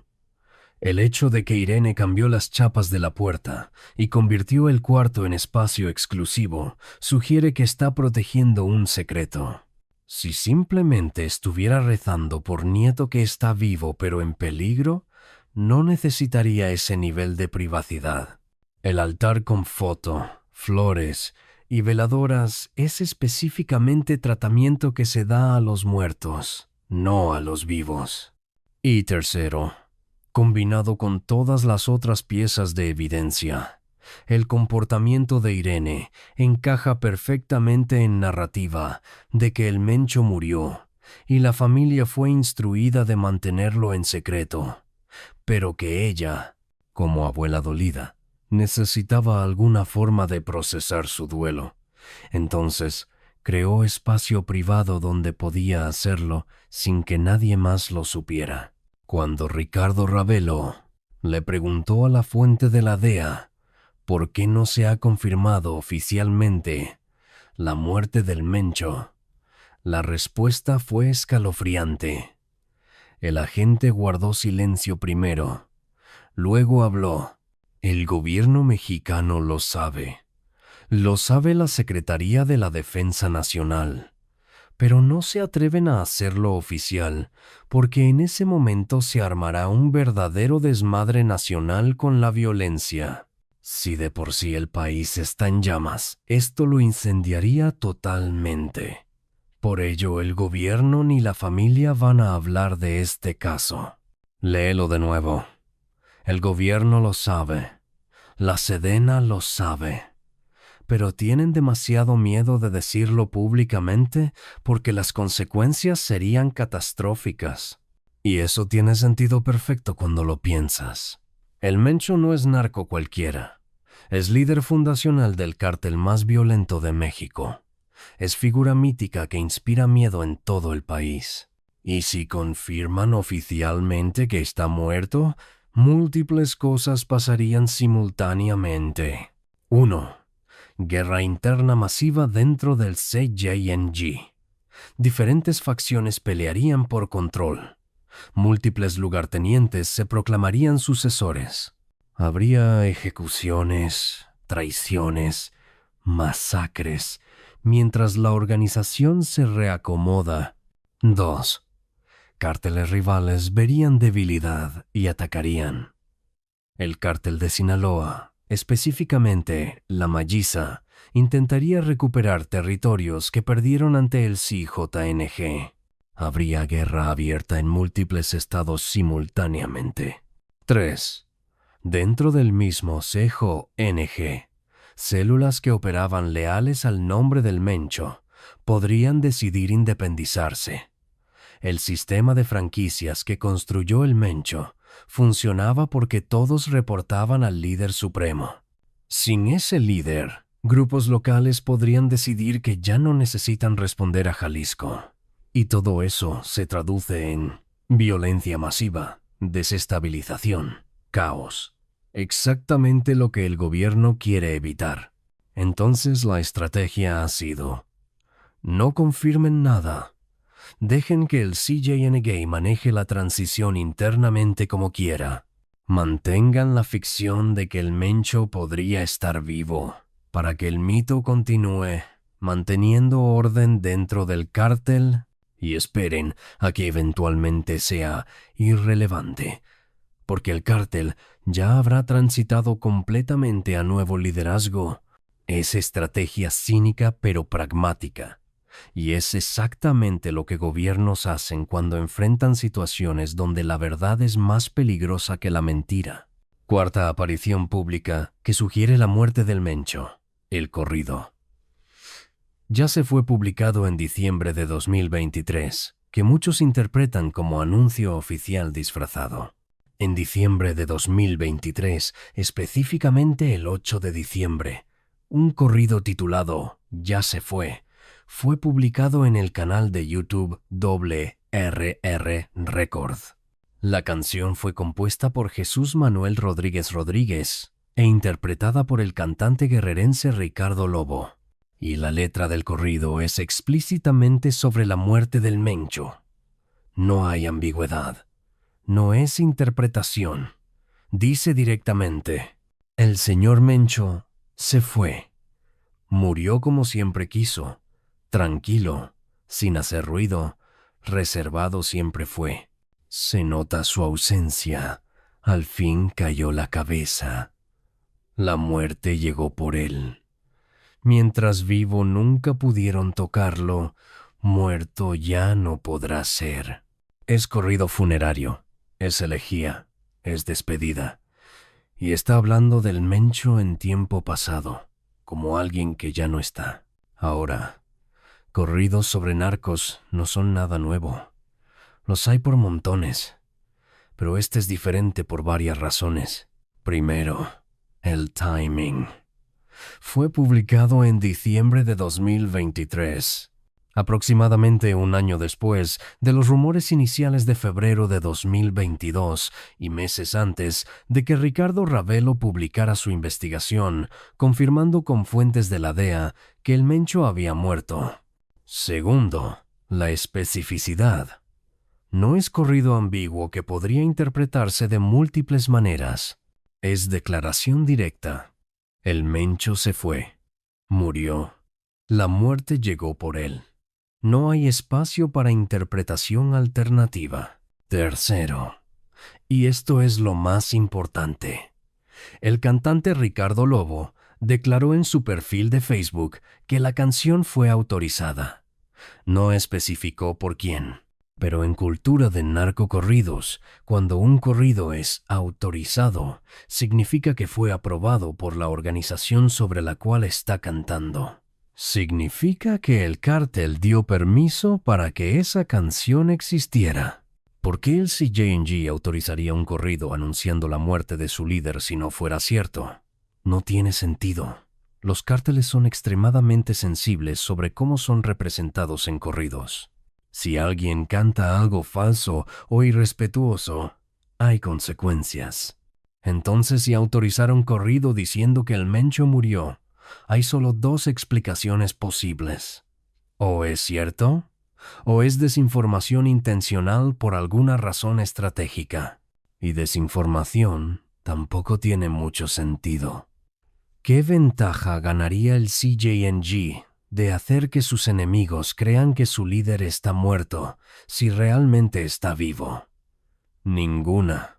el hecho de que Irene cambió las chapas de la puerta y convirtió el cuarto en espacio exclusivo sugiere que está protegiendo un secreto. Si simplemente estuviera rezando por nieto que está vivo pero en peligro, no necesitaría ese nivel de privacidad. El altar con foto, flores y veladoras es específicamente tratamiento que se da a los muertos, no a los vivos. Y tercero, combinado con todas las otras piezas de evidencia, el comportamiento de Irene encaja perfectamente en narrativa de que el Mencho murió y la familia fue instruida de mantenerlo en secreto, pero que ella, como abuela dolida, necesitaba alguna forma de procesar su duelo. Entonces, creó espacio privado donde podía hacerlo sin que nadie más lo supiera. Cuando Ricardo Ravelo le preguntó a la fuente de la DEA por qué no se ha confirmado oficialmente la muerte del Mencho, la respuesta fue escalofriante. El agente guardó silencio primero, luego habló: el gobierno mexicano lo sabe. Lo sabe la Secretaría de la Defensa Nacional, pero no se atreven a hacerlo oficial porque en ese momento se armará un verdadero desmadre nacional con la violencia. Si de por sí el país está en llamas, esto lo incendiaría totalmente. Por ello, el gobierno ni la familia van a hablar de este caso. Léelo de nuevo. El gobierno lo sabe. La Sedena lo sabe. Pero tienen demasiado miedo de decirlo públicamente porque las consecuencias serían catastróficas. Y eso tiene sentido perfecto cuando lo piensas. El Mencho no es narco cualquiera. Es líder fundacional del cártel más violento de México. Es figura mítica que inspira miedo en todo el país. Y si confirman oficialmente que está muerto, múltiples cosas pasarían simultáneamente. 1. Guerra interna masiva dentro del CJNG. Diferentes facciones pelearían por control. Múltiples lugartenientes se proclamarían sucesores. Habría ejecuciones, traiciones, masacres, mientras la organización se reacomoda. 2. Cárteles rivales verían debilidad y atacarían. El cártel de Sinaloa, específicamente la Malliza, intentaría recuperar territorios que perdieron ante el CJNG. Habría guerra abierta en múltiples estados simultáneamente. 3. Dentro del mismo CJNG, células que operaban leales al nombre del Mencho podrían decidir independizarse. El sistema de franquicias que construyó el Mencho funcionaba porque todos reportaban al líder supremo. Sin ese líder, grupos locales podrían decidir que ya no necesitan responder a Jalisco. Y todo eso se traduce en violencia masiva, desestabilización, caos. Exactamente lo que el gobierno quiere evitar. Entonces la estrategia ha sido: no confirmen nada. Dejen que el CJNG maneje la transición internamente como quiera. Mantengan la ficción de que el Mencho podría estar vivo, para que el mito continúe, manteniendo orden dentro del cártel, y esperen a que eventualmente sea irrelevante, porque el cártel ya habrá transitado completamente a nuevo liderazgo. Es estrategia cínica pero pragmática. Y es exactamente lo que gobiernos hacen cuando enfrentan situaciones donde la verdad es más peligrosa que la mentira. Cuarta aparición pública que sugiere la muerte del Mencho: el corrido. Ya se fue publicado en diciembre de 2023, que muchos interpretan como anuncio oficial disfrazado. En diciembre de 2023, específicamente el 8 de diciembre, un corrido titulado Ya se fue publicado en el canal de YouTube RR Record. La canción fue compuesta por Jesús Manuel Rodríguez Rodríguez e interpretada por el cantante guerrerense Ricardo Lobo. Y la letra del corrido es explícitamente sobre la muerte del Mencho. No hay ambigüedad. No es interpretación. Dice directamente: el señor Mencho se fue. Murió como siempre quiso. Tranquilo, sin hacer ruido, reservado siempre fue. Se nota su ausencia, al fin cayó la cabeza. La muerte llegó por él. Mientras vivo nunca pudieron tocarlo, muerto ya no podrá ser. Es corrido funerario, es elegía, es despedida. Y está hablando del Mencho en tiempo pasado, como alguien que ya no está. Ahora, corridos sobre narcos no son nada nuevo. Los hay por montones, pero este es diferente por varias razones. Primero, el timing. Fue publicado en diciembre de 2023, aproximadamente un año después de los rumores iniciales de febrero de 2022 y meses antes de que Ricardo Ravelo publicara su investigación, confirmando con fuentes de la DEA que el Mencho había muerto. Segundo, la especificidad. No es corrido ambiguo que podría interpretarse de múltiples maneras. Es declaración directa. El Mencho se fue. Murió. La muerte llegó por él. No hay espacio para interpretación alternativa. Tercero, y esto es lo más importante, el cantante Ricardo Lobo declaró en su perfil de Facebook que la canción fue autorizada. No especificó por quién, pero en cultura de narcocorridos, cuando un corrido es autorizado, significa que fue aprobado por la organización sobre la cual está cantando. Significa que el cártel dio permiso para que esa canción existiera. ¿Por qué el CJNG autorizaría un corrido anunciando la muerte de su líder si no fuera cierto? No tiene sentido. Los cárteles son extremadamente sensibles sobre cómo son representados en corridos. Si alguien canta algo falso o irrespetuoso, hay consecuencias. Entonces, si autorizaron corrido diciendo que el Mencho murió, hay solo dos explicaciones posibles. O es cierto, o es desinformación intencional por alguna razón estratégica. Y desinformación tampoco tiene mucho sentido. ¿Qué ventaja ganaría el CJNG de hacer que sus enemigos crean que su líder está muerto si realmente está vivo? Ninguna.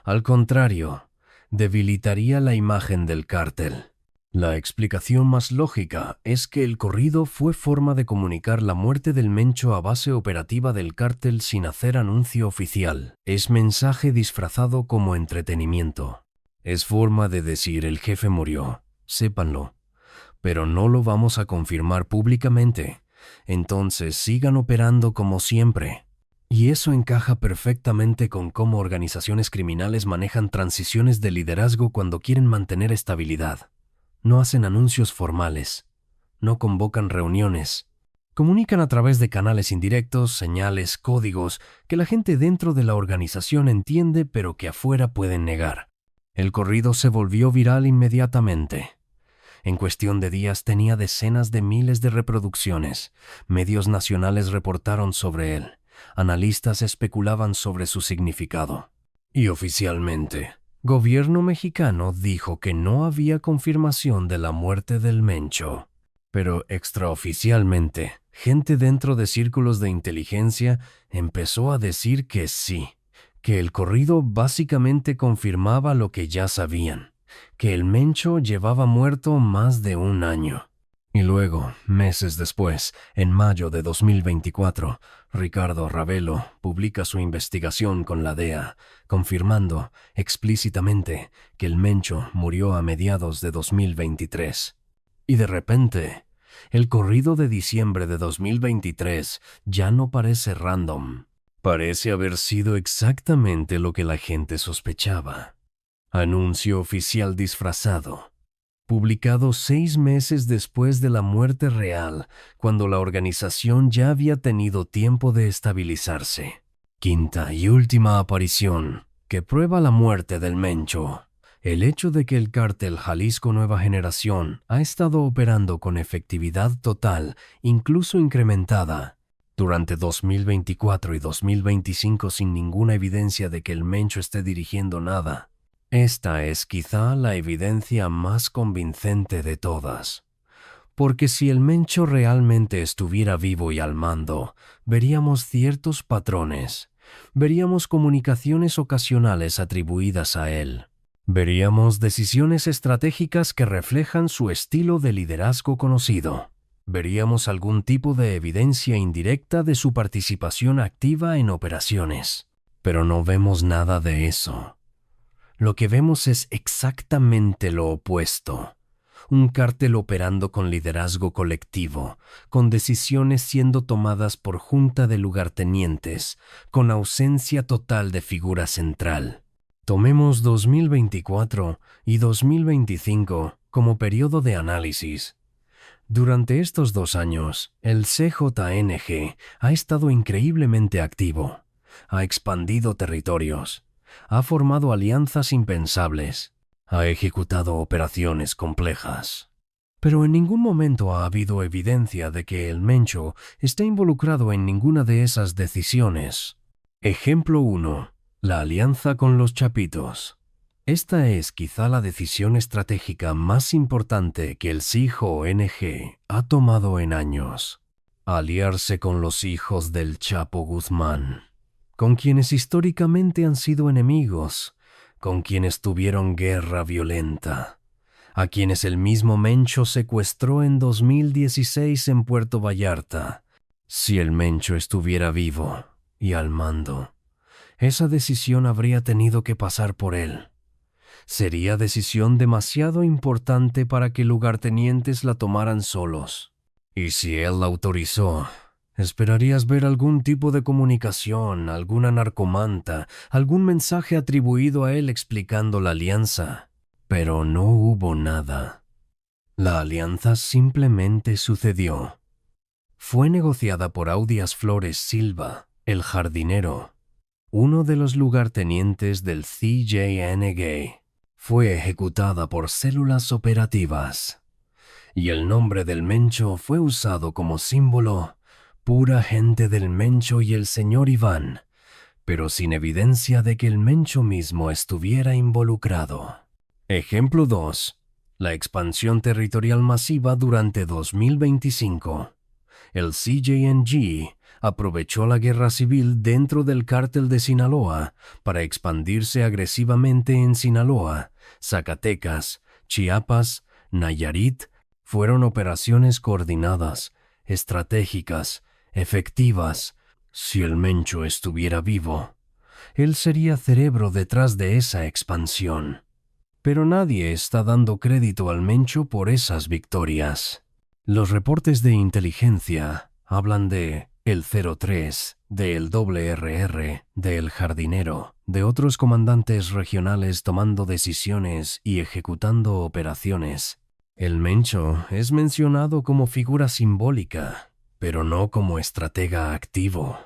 Al contrario, debilitaría la imagen del cártel. La explicación más lógica es que el corrido fue forma de comunicar la muerte del Mencho a base operativa del cártel sin hacer anuncio oficial. Es mensaje disfrazado como entretenimiento. Es forma de decir el jefe murió, sépanlo, pero no lo vamos a confirmar públicamente, entonces sigan operando como siempre. Y eso encaja perfectamente con cómo organizaciones criminales manejan transiciones de liderazgo cuando quieren mantener estabilidad. No hacen anuncios formales, no convocan reuniones, comunican a través de canales indirectos, señales, códigos que la gente dentro de la organización entiende pero que afuera pueden negar. El corrido se volvió viral inmediatamente. En cuestión de días tenía decenas de miles de reproducciones. Medios nacionales reportaron sobre él. Analistas especulaban sobre su significado. Y oficialmente, gobierno mexicano dijo que no había confirmación de la muerte del Mencho. Pero extraoficialmente, gente dentro de círculos de inteligencia empezó a decir que sí, que el corrido básicamente confirmaba lo que ya sabían, que el Mencho llevaba muerto más de un año. Y luego, meses después, en mayo de 2024, Ricardo Ravelo publica su investigación con la DEA, confirmando explícitamente que el Mencho murió a mediados de 2023. Y de repente, el corrido de diciembre de 2023 ya no parece random. Parece haber sido exactamente lo que la gente sospechaba. Anuncio oficial disfrazado. Publicado 6 meses después de la muerte real, cuando la organización ya había tenido tiempo de estabilizarse. Quinta y última aparición, que prueba la muerte del Mencho. El hecho de que el cártel Jalisco Nueva Generación ha estado operando con efectividad total, incluso incrementada, durante 2024 y 2025 sin ninguna evidencia de que el Mencho esté dirigiendo nada. Esta es quizá la evidencia más convincente de todas. Porque si el Mencho realmente estuviera vivo y al mando, veríamos ciertos patrones, veríamos comunicaciones ocasionales atribuidas a él, veríamos decisiones estratégicas que reflejan su estilo de liderazgo conocido, veríamos algún tipo de evidencia indirecta de su participación activa en operaciones. Pero no vemos nada de eso. Lo que vemos es exactamente lo opuesto. Un cártel operando con liderazgo colectivo, con decisiones siendo tomadas por junta de lugartenientes, con ausencia total de figura central. Tomemos 2024 y 2025 como periodo de análisis. Durante estos 2 años, el CJNG ha estado increíblemente activo. Ha expandido territorios. Ha formado alianzas impensables. Ha ejecutado operaciones complejas. Pero en ningún momento ha habido evidencia de que el Mencho esté involucrado en ninguna de esas decisiones. Ejemplo 1. La alianza con los Chapitos. Esta es quizá la decisión estratégica más importante que el CJNG ha tomado en años. Aliarse con los hijos del Chapo Guzmán, con quienes históricamente han sido enemigos, con quienes tuvieron guerra violenta, a quienes el mismo Mencho secuestró en 2016 en Puerto Vallarta. Si el Mencho estuviera vivo y al mando, esa decisión habría tenido que pasar por él. Sería decisión demasiado importante para que lugartenientes la tomaran solos. Y si él la autorizó, esperarías ver algún tipo de comunicación, alguna narcomanta, algún mensaje atribuido a él explicando la alianza. Pero no hubo nada. La alianza simplemente sucedió. Fue negociada por Audias Flores Silva, el jardinero, uno de los lugartenientes del CJNG. Fue ejecutada por células operativas. Y el nombre del Mencho fue usado como símbolo. Pura gente del Mencho y el señor Iván, pero sin evidencia de que el Mencho mismo estuviera involucrado. Ejemplo 2. La expansión territorial masiva durante 2025. El CJNG aprovechó la guerra civil dentro del cártel de Sinaloa para expandirse agresivamente en Sinaloa, Zacatecas, Chiapas, Nayarit. Fueron operaciones coordinadas, estratégicas, efectivas. Si el Mencho estuviera vivo, él sería cerebro detrás de esa expansión. Pero nadie está dando crédito al Mencho por esas victorias. Los reportes de inteligencia hablan de el 03, del RR, del Jardinero, de otros comandantes regionales tomando decisiones y ejecutando operaciones. El Mencho es mencionado como figura simbólica, pero no como estratega activo.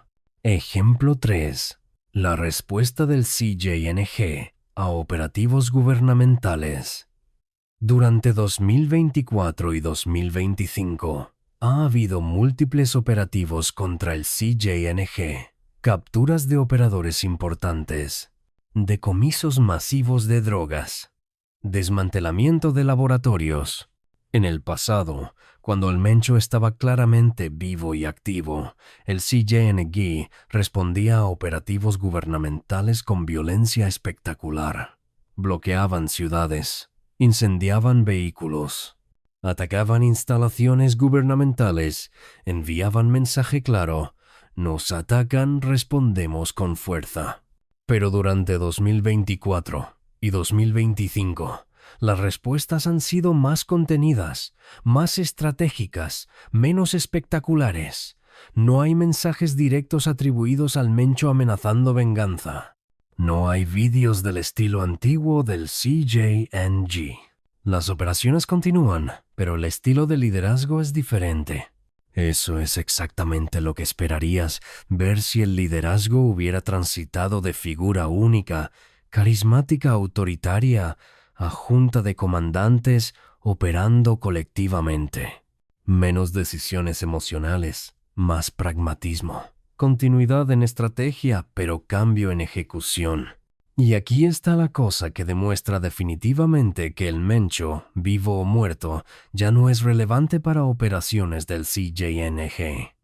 Ejemplo 3. La respuesta del CJNG a operativos gubernamentales. Durante 2024 y 2025, ha habido múltiples operativos contra el CJNG, capturas de operadores importantes, decomisos masivos de drogas, desmantelamiento de laboratorios. En el pasado, cuando el Mencho estaba claramente vivo y activo, el CJNG respondía a operativos gubernamentales con violencia espectacular. Bloqueaban ciudades, incendiaban vehículos, atacaban instalaciones gubernamentales, enviaban mensaje claro: nos atacan, respondemos con fuerza. Pero durante 2024 y 2025, las respuestas han sido más contenidas, más estratégicas, menos espectaculares. No hay mensajes directos atribuidos al Mencho amenazando venganza. No hay vídeos del estilo antiguo del CJNG. Las operaciones continúan, pero el estilo de liderazgo es diferente. Eso es exactamente lo que esperarías ver si el liderazgo hubiera transitado de figura única, carismática, autoritaria, a junta de comandantes operando colectivamente. Menos decisiones emocionales, más pragmatismo. Continuidad en estrategia, pero cambio en ejecución. Y aquí está la cosa que demuestra definitivamente que el Mencho, vivo o muerto, ya no es relevante para operaciones del CJNG.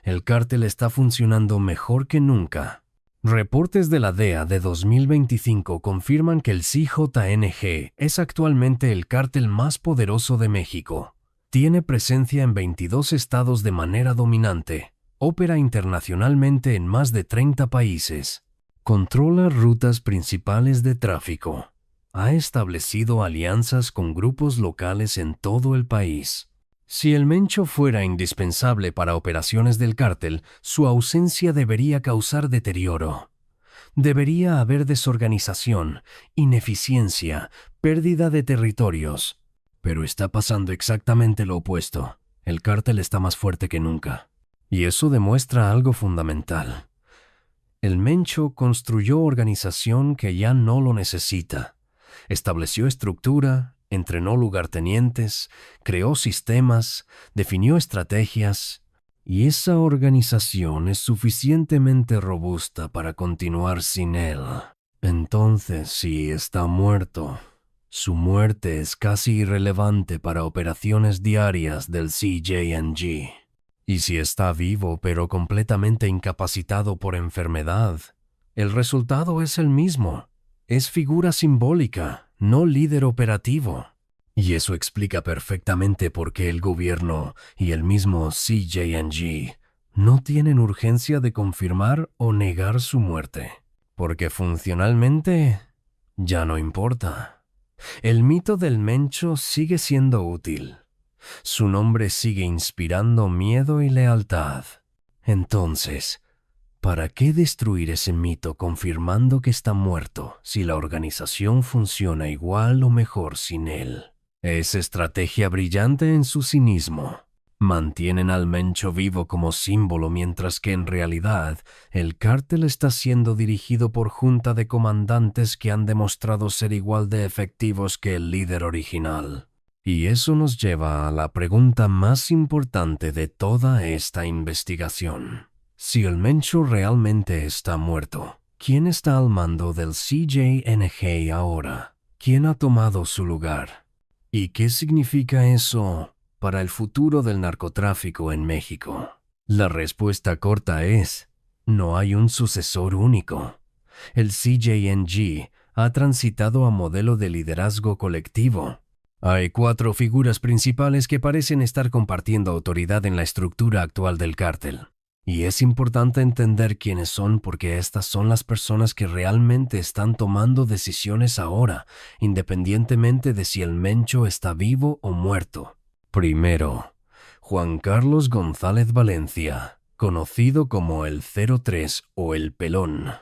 El cártel está funcionando mejor que nunca. Reportes de la DEA de 2025 confirman que el CJNG es actualmente el cártel más poderoso de México. Tiene presencia en 22 estados de manera dominante. Opera internacionalmente en más de 30 países. Controla rutas principales de tráfico. Ha establecido alianzas con grupos locales en todo el país. Si el Mencho fuera indispensable para operaciones del cártel, su ausencia debería causar deterioro. Debería haber desorganización, ineficiencia, pérdida de territorios. Pero está pasando exactamente lo opuesto. El cártel está más fuerte que nunca. Y eso demuestra algo fundamental. El Mencho construyó organización que ya no lo necesita. Estableció estructura, entrenó lugartenientes, creó sistemas, definió estrategias, y esa organización es suficientemente robusta para continuar sin él. Entonces, si está muerto, su muerte es casi irrelevante para operaciones diarias del CJNG. Y si está vivo pero completamente incapacitado por enfermedad, el resultado es el mismo. Es figura simbólica, no líder operativo. Y eso explica perfectamente por qué el gobierno y el mismo CJNG no tienen urgencia de confirmar o negar su muerte. Porque funcionalmente ya no importa. El mito del Mencho sigue siendo útil. Su nombre sigue inspirando miedo y lealtad. Entonces, ¿para qué destruir ese mito confirmando que está muerto si la organización funciona igual o mejor sin él? Es estrategia brillante en su cinismo. Mantienen al Mencho vivo como símbolo mientras que en realidad el cártel está siendo dirigido por junta de comandantes que han demostrado ser igual de efectivos que el líder original. Y eso nos lleva a la pregunta más importante de toda esta investigación. Si el Mencho realmente está muerto, ¿quién está al mando del CJNG ahora? ¿Quién ha tomado su lugar? ¿Y qué significa eso para el futuro del narcotráfico en México? La respuesta corta es: no hay un sucesor único. El CJNG ha transitado a modelo de liderazgo colectivo. Hay 4 figuras principales que parecen estar compartiendo autoridad en la estructura actual del cártel. Y es importante entender quiénes son porque estas son las personas que realmente están tomando decisiones ahora, independientemente de si el Mencho está vivo o muerto. Primero, Juan Carlos González Valencia, conocido como el 03 o el Pelón.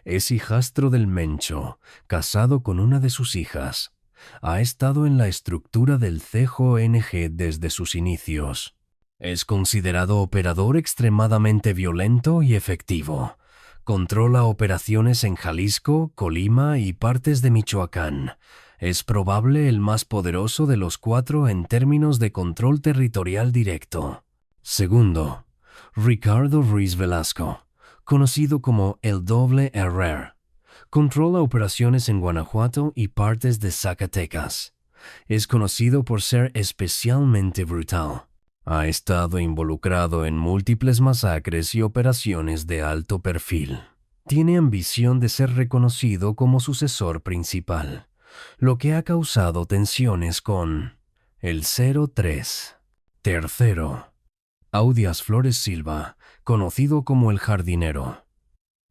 Es hijastro del Mencho, casado con una de sus hijas. Ha estado en la estructura del CJNG desde sus inicios. Es considerado operador extremadamente violento y efectivo. Controla operaciones en Jalisco, Colima y partes de Michoacán. Es probable el más poderoso de los 4 en términos de control territorial directo. Segundo, Ricardo Ruiz Velasco, conocido como el Doble Herrera. Controla operaciones en Guanajuato y partes de Zacatecas. Es conocido por ser especialmente brutal. Ha estado involucrado en múltiples masacres y operaciones de alto perfil. Tiene ambición de ser reconocido como sucesor principal, lo que ha causado tensiones con el 03. Tercero, Audias Flores Silva, conocido como el Jardinero.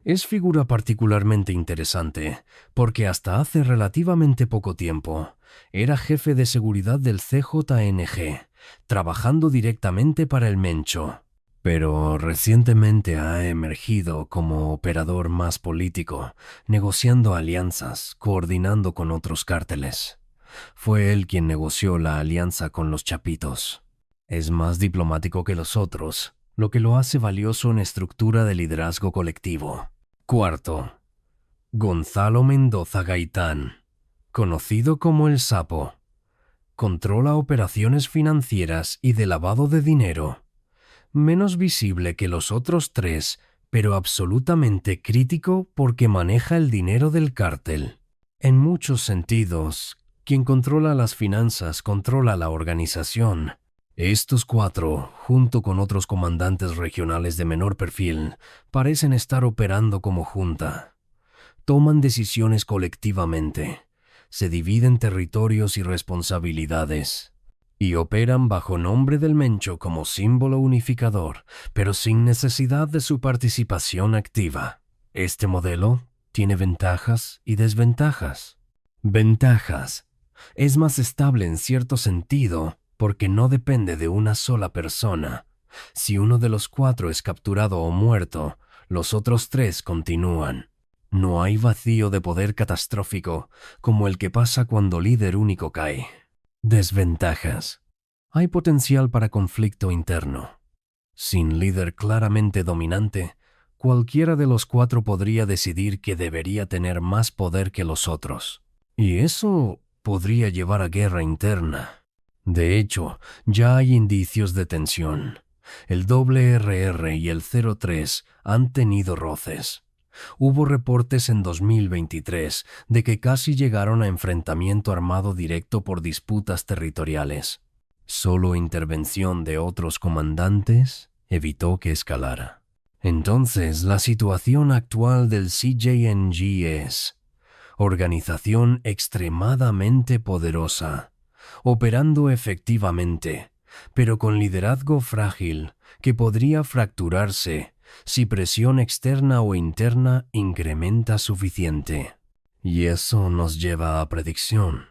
Es figura particularmente interesante porque hasta hace relativamente poco tiempo era jefe de seguridad del CJNG, trabajando directamente para el Mencho, pero recientemente ha emergido como operador más político, negociando alianzas, coordinando con otros cárteles. Fue él quien negoció la alianza con los Chapitos. Es más diplomático que los otros, lo que lo hace valioso en estructura de liderazgo colectivo. Cuarto, Gonzalo Mendoza Gaitán, conocido como el Sapo. Controla operaciones financieras y de lavado de dinero. Menos visible que los otros 3, pero absolutamente crítico porque maneja el dinero del cártel. En muchos sentidos, quien controla las finanzas controla la organización. Estos 4, junto con otros comandantes regionales de menor perfil, parecen estar operando como junta. Toman decisiones colectivamente, se dividen territorios y responsabilidades, y operan bajo nombre del Mencho como símbolo unificador, pero sin necesidad de su participación activa. Este modelo tiene ventajas y desventajas. Ventajas. Es más estable en cierto sentido, porque no depende de una sola persona. Si uno de los 4 es capturado o muerto, los otros 3 continúan. No hay vacío de poder catastrófico como el que pasa cuando líder único cae. Desventajas. Hay potencial para conflicto interno. Sin líder claramente dominante, cualquiera de los 4 podría decidir que debería tener más poder que los otros. Y eso podría llevar a guerra interna. De hecho, ya hay indicios de tensión. El RR y el 03 han tenido roces. Hubo reportes en 2023 de que casi llegaron a enfrentamiento armado directo por disputas territoriales. Solo intervención de otros comandantes evitó que escalara. Entonces, la situación actual del CJNG es: organización extremadamente poderosa, operando efectivamente, pero con liderazgo frágil que podría fracturarse si presión externa o interna incrementa suficiente. Y eso nos lleva a predicción.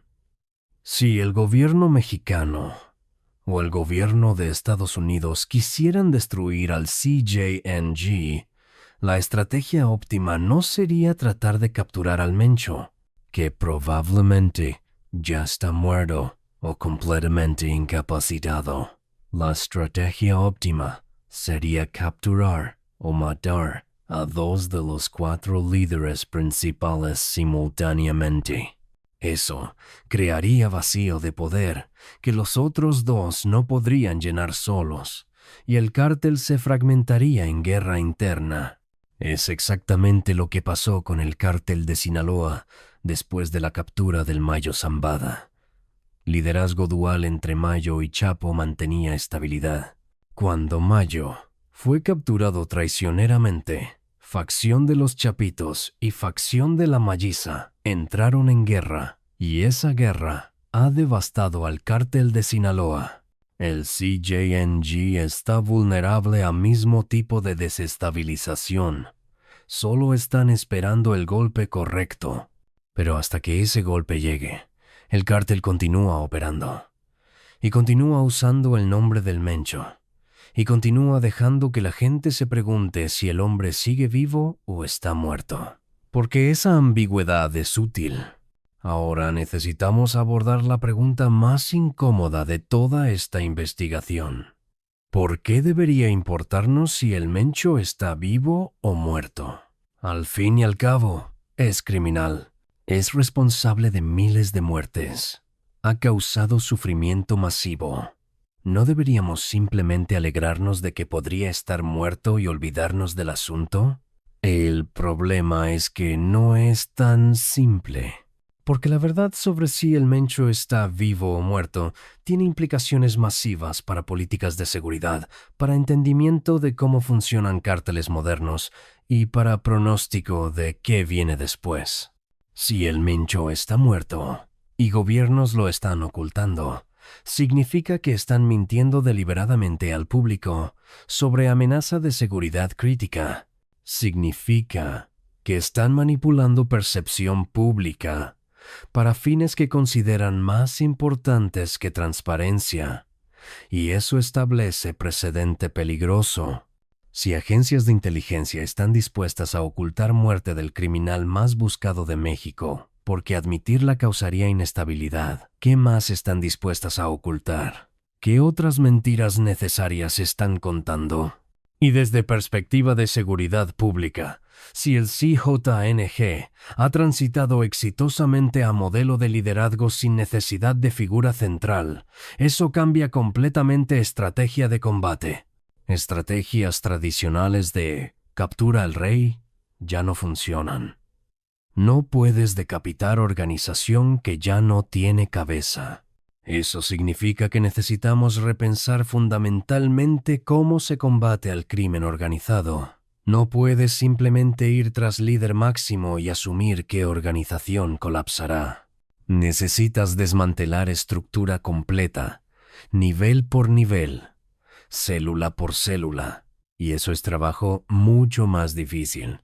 Si el gobierno mexicano o el gobierno de Estados Unidos quisieran destruir al CJNG, la estrategia óptima no sería tratar de capturar al Mencho, que probablemente ya está muerto o completamente incapacitado. La estrategia óptima sería capturar o matar a 2 de los 4 líderes principales simultáneamente. Eso crearía vacío de poder que los otros 2 no podrían llenar solos, y el cártel se fragmentaría en guerra interna. Es exactamente lo que pasó con el cártel de Sinaloa después de la captura del Mayo Zambada. Liderazgo dual entre Mayo y Chapo mantenía estabilidad. Cuando Mayo fue capturado traicioneramente, facción de los Chapitos y facción de la Malliza entraron en guerra, y esa guerra ha devastado al cártel de Sinaloa. El CJNG está vulnerable a mismo tipo de desestabilización. Solo están esperando el golpe correcto. Pero hasta que ese golpe llegue, el cártel continúa operando. Y continúa usando el nombre del Mencho. Y continúa dejando que la gente se pregunte si el hombre sigue vivo o está muerto. Porque esa ambigüedad es útil. Ahora necesitamos abordar la pregunta más incómoda de toda esta investigación. ¿Por qué debería importarnos si el Mencho está vivo o muerto? Al fin y al cabo, es criminal. Es responsable de miles de muertes. Ha causado sufrimiento masivo. ¿No deberíamos simplemente alegrarnos de que podría estar muerto y olvidarnos del asunto? El problema es que no es tan simple. Porque la verdad sobre si el Mencho está vivo o muerto tiene implicaciones masivas para políticas de seguridad, para entendimiento de cómo funcionan cárteles modernos y para pronóstico de qué viene después. Si el Mencho está muerto y gobiernos lo están ocultando, significa que están mintiendo deliberadamente al público sobre amenaza de seguridad crítica. Significa que están manipulando percepción pública para fines que consideran más importantes que transparencia, y eso establece precedente peligroso. Si agencias de inteligencia están dispuestas a ocultar muerte del criminal más buscado de México, porque admitirla causaría inestabilidad, ¿qué más están dispuestas a ocultar? ¿Qué otras mentiras necesarias están contando? Y desde perspectiva de seguridad pública, si el CJNG ha transitado exitosamente a modelo de liderazgo sin necesidad de figura central, eso cambia completamente estrategia de combate. Estrategias tradicionales de captura al rey ya no funcionan. No puedes decapitar organización que ya no tiene cabeza. Eso significa que necesitamos repensar fundamentalmente cómo se combate al crimen organizado. No puedes simplemente ir tras líder máximo y asumir que organización colapsará. Necesitas desmantelar estructura completa, nivel por nivel, célula por célula. Y eso es trabajo mucho más difícil,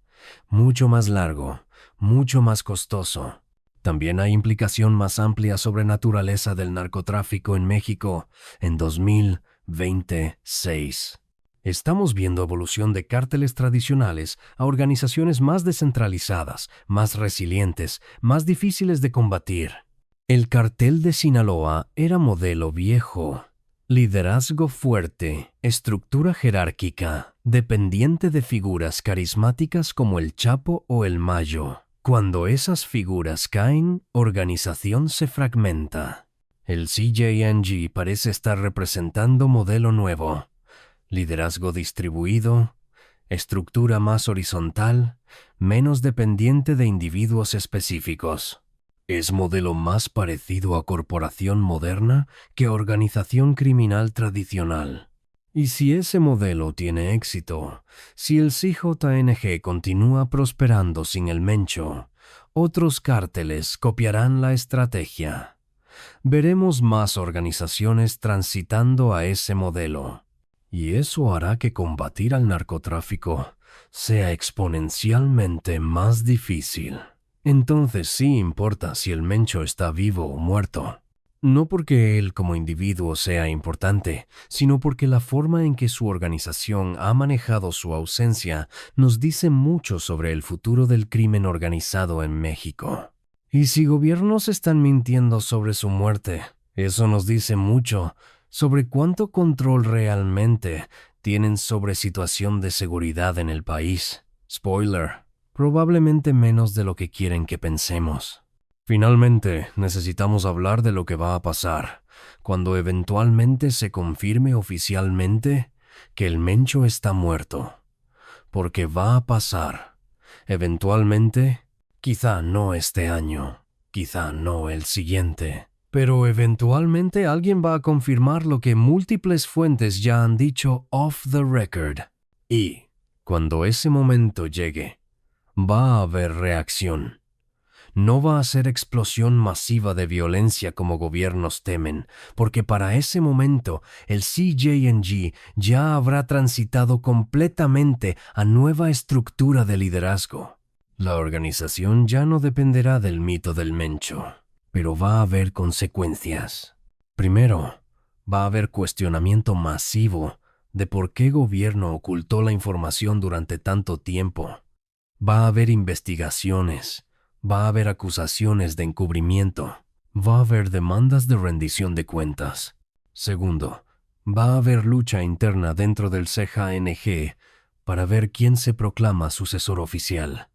mucho más largo, mucho más costoso. También hay implicación más amplia sobre naturaleza del narcotráfico en México en 2026. Estamos viendo evolución de cárteles tradicionales a organizaciones más descentralizadas, más resilientes, más difíciles de combatir. El cartel de Sinaloa era modelo viejo. Liderazgo fuerte, estructura jerárquica, dependiente de figuras carismáticas como el Chapo o el Mayo. Cuando esas figuras caen, organización se fragmenta. El CJNG parece estar representando modelo nuevo. Liderazgo distribuido, estructura más horizontal, menos dependiente de individuos específicos. Es modelo más parecido a corporación moderna que a organización criminal tradicional. Y si ese modelo tiene éxito, si el CJNG continúa prosperando sin el Mencho, otros cárteles copiarán la estrategia. Veremos más organizaciones transitando a ese modelo. Y eso hará que combatir al narcotráfico sea exponencialmente más difícil. Entonces sí importa si el Mencho está vivo o muerto. No porque él como individuo sea importante, sino porque la forma en que su organización ha manejado su ausencia nos dice mucho sobre el futuro del crimen organizado en México. Y si gobiernos están mintiendo sobre su muerte, eso nos dice mucho sobre cuánto control realmente tienen sobre situación de seguridad en el país. Spoiler, probablemente menos de lo que quieren que pensemos. Finalmente, necesitamos hablar de lo que va a pasar cuando eventualmente se confirme oficialmente que el Mencho está muerto. Porque va a pasar. Eventualmente, quizá no este año, quizá no el siguiente. Pero eventualmente alguien va a confirmar lo que múltiples fuentes ya han dicho off the record. Y, cuando ese momento llegue, va a haber reacción. No va a ser explosión masiva de violencia como gobiernos temen, porque para ese momento el CJNG ya habrá transitado completamente a nueva estructura de liderazgo. La organización ya no dependerá del mito del Mencho, pero va a haber consecuencias. Primero, va a haber cuestionamiento masivo de por qué gobierno ocultó la información durante tanto tiempo. Va a haber investigaciones. Va a haber acusaciones de encubrimiento. Va a haber demandas de rendición de cuentas. Segundo, va a haber lucha interna dentro del CJNG para ver quién se proclama sucesor oficial.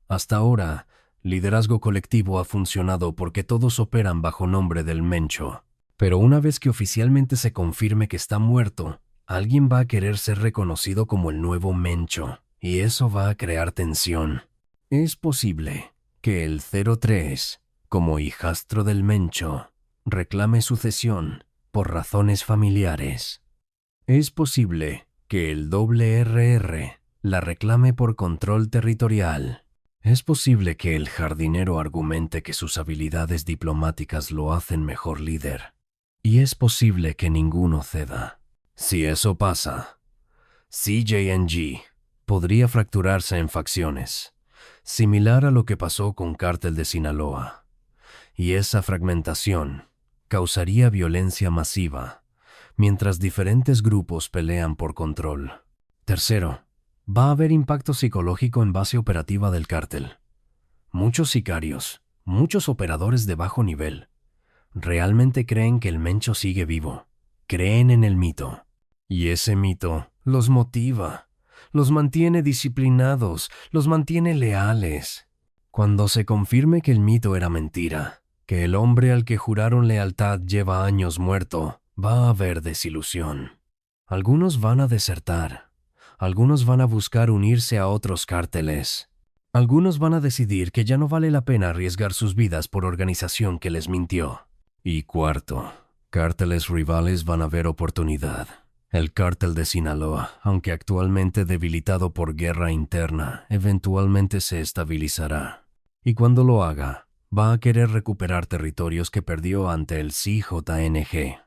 Hasta ahora, liderazgo colectivo ha funcionado porque todos operan bajo nombre del Mencho. Pero una vez que oficialmente se confirme que está muerto, alguien va a querer ser reconocido como el nuevo Mencho, y eso va a crear tensión. Es posible que el 03, como hijastro del Mencho, reclame sucesión por razones familiares. Es posible que el RR la reclame por control territorial. Es posible que el jardinero argumente que sus habilidades diplomáticas lo hacen mejor líder. Y es posible que ninguno ceda. Si eso pasa, CJNG podría fracturarse en facciones, similar a lo que pasó con Cártel de Sinaloa. Y esa fragmentación causaría violencia masiva, mientras diferentes grupos pelean por control. Tercero, va a haber impacto psicológico en base operativa del cártel. Muchos sicarios, muchos operadores de bajo nivel, realmente creen que el Mencho sigue vivo. Creen en el mito. Y ese mito los motiva, los mantiene disciplinados, los mantiene leales. Cuando se confirme que el mito era mentira, que el hombre al que juraron lealtad lleva años muerto, va a haber desilusión. Algunos van a desertar. Algunos van a buscar unirse a otros cárteles. Algunos van a decidir que ya no vale la pena arriesgar sus vidas por organización que les mintió. Y cuarto, cárteles rivales van a ver oportunidad. El cártel de Sinaloa, aunque actualmente debilitado por guerra interna, eventualmente se estabilizará. Y cuando lo haga, va a querer recuperar territorios que perdió ante el CJNG.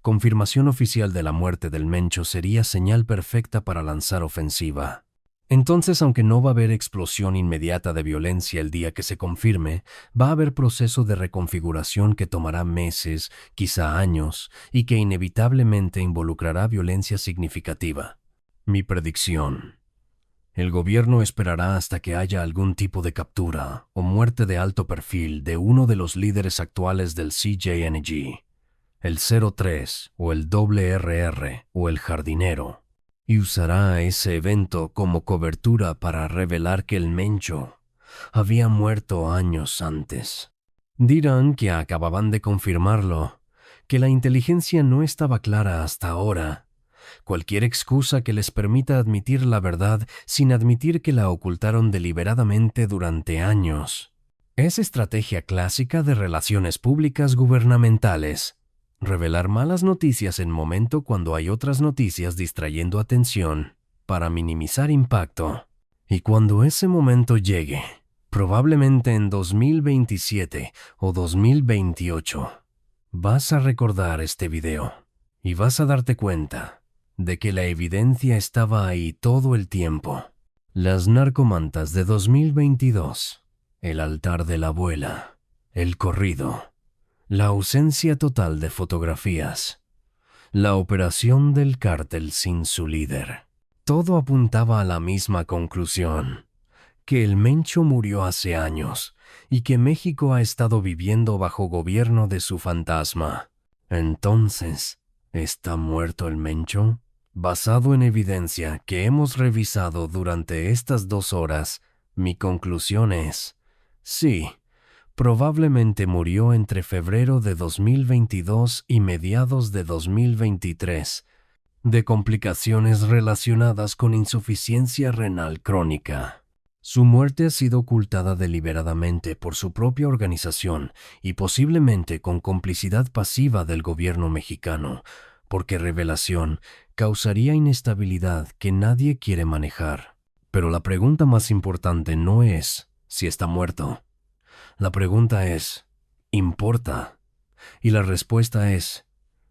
Confirmación oficial de la muerte del Mencho sería señal perfecta para lanzar ofensiva. Entonces, aunque no va a haber explosión inmediata de violencia el día que se confirme, va a haber proceso de reconfiguración que tomará meses, quizá años, y que inevitablemente involucrará violencia significativa. Mi predicción: el gobierno esperará hasta que haya algún tipo de captura o muerte de alto perfil de uno de los líderes actuales del CJNG, el 03 o el RR o el jardinero, y usará ese evento como cobertura para revelar que el Mencho había muerto años antes. Dirán que acababan de confirmarlo, que la inteligencia no estaba clara hasta ahora. Cualquier excusa que les permita admitir la verdad sin admitir que la ocultaron deliberadamente durante años. Es estrategia clásica de relaciones públicas gubernamentales. Revelar malas noticias en momento cuando hay otras noticias distrayendo atención para minimizar impacto. Y cuando ese momento llegue, probablemente en 2027 o 2028, vas a recordar este video y vas a darte cuenta de que la evidencia estaba ahí todo el tiempo. Las narcomantas de 2022, el altar de la abuela, el corrido, la ausencia total de fotografías, la operación del cártel sin su líder. Todo apuntaba a la misma conclusión, que el Mencho murió hace años y que México ha estado viviendo bajo gobierno de su fantasma. Entonces, ¿está muerto el Mencho? Basado en evidencia que hemos revisado durante estas 2 horas, mi conclusión es: sí. Probablemente murió entre febrero de 2022 y mediados de 2023, de complicaciones relacionadas con insuficiencia renal crónica. Su muerte ha sido ocultada deliberadamente por su propia organización y posiblemente con complicidad pasiva del gobierno mexicano, porque revelación causaría inestabilidad que nadie quiere manejar. Pero la pregunta más importante no es si está muerto. La pregunta es, ¿importa? Y la respuesta es,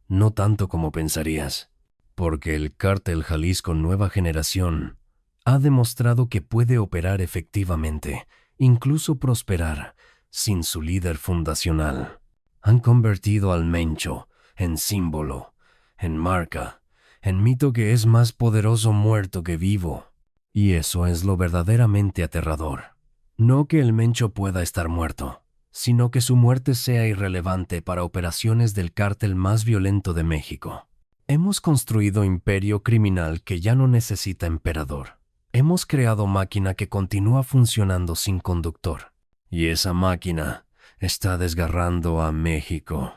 no tanto como pensarías, porque el Cártel Jalisco Nueva Generación ha demostrado que puede operar efectivamente, incluso prosperar, sin su líder fundacional. Han convertido al Mencho en símbolo, en marca, en mito que es más poderoso muerto que vivo. Y eso es lo verdaderamente aterrador. No que el Mencho pueda estar muerto, sino que su muerte sea irrelevante para operaciones del cártel más violento de México. Hemos construido imperio criminal que ya no necesita emperador. Hemos creado máquina que continúa funcionando sin conductor. Y esa máquina está desgarrando a México,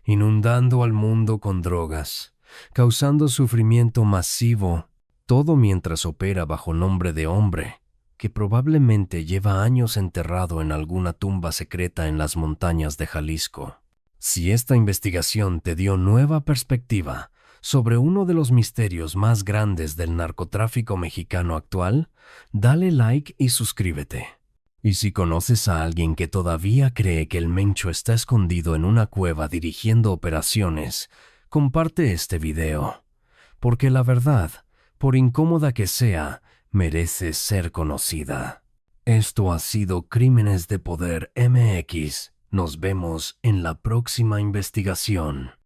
inundando al mundo con drogas, causando sufrimiento masivo, todo mientras opera bajo nombre de hombre, que probablemente lleva años enterrado en alguna tumba secreta en las montañas de Jalisco. Si esta investigación te dio nueva perspectiva sobre uno de los misterios más grandes del narcotráfico mexicano actual, dale like y suscríbete. Y si conoces a alguien que todavía cree que el Mencho está escondido en una cueva dirigiendo operaciones, comparte este video, porque la verdad, por incómoda que sea, merece ser conocida. Esto ha sido Crímenes de Poder MX. Nos vemos en la próxima investigación.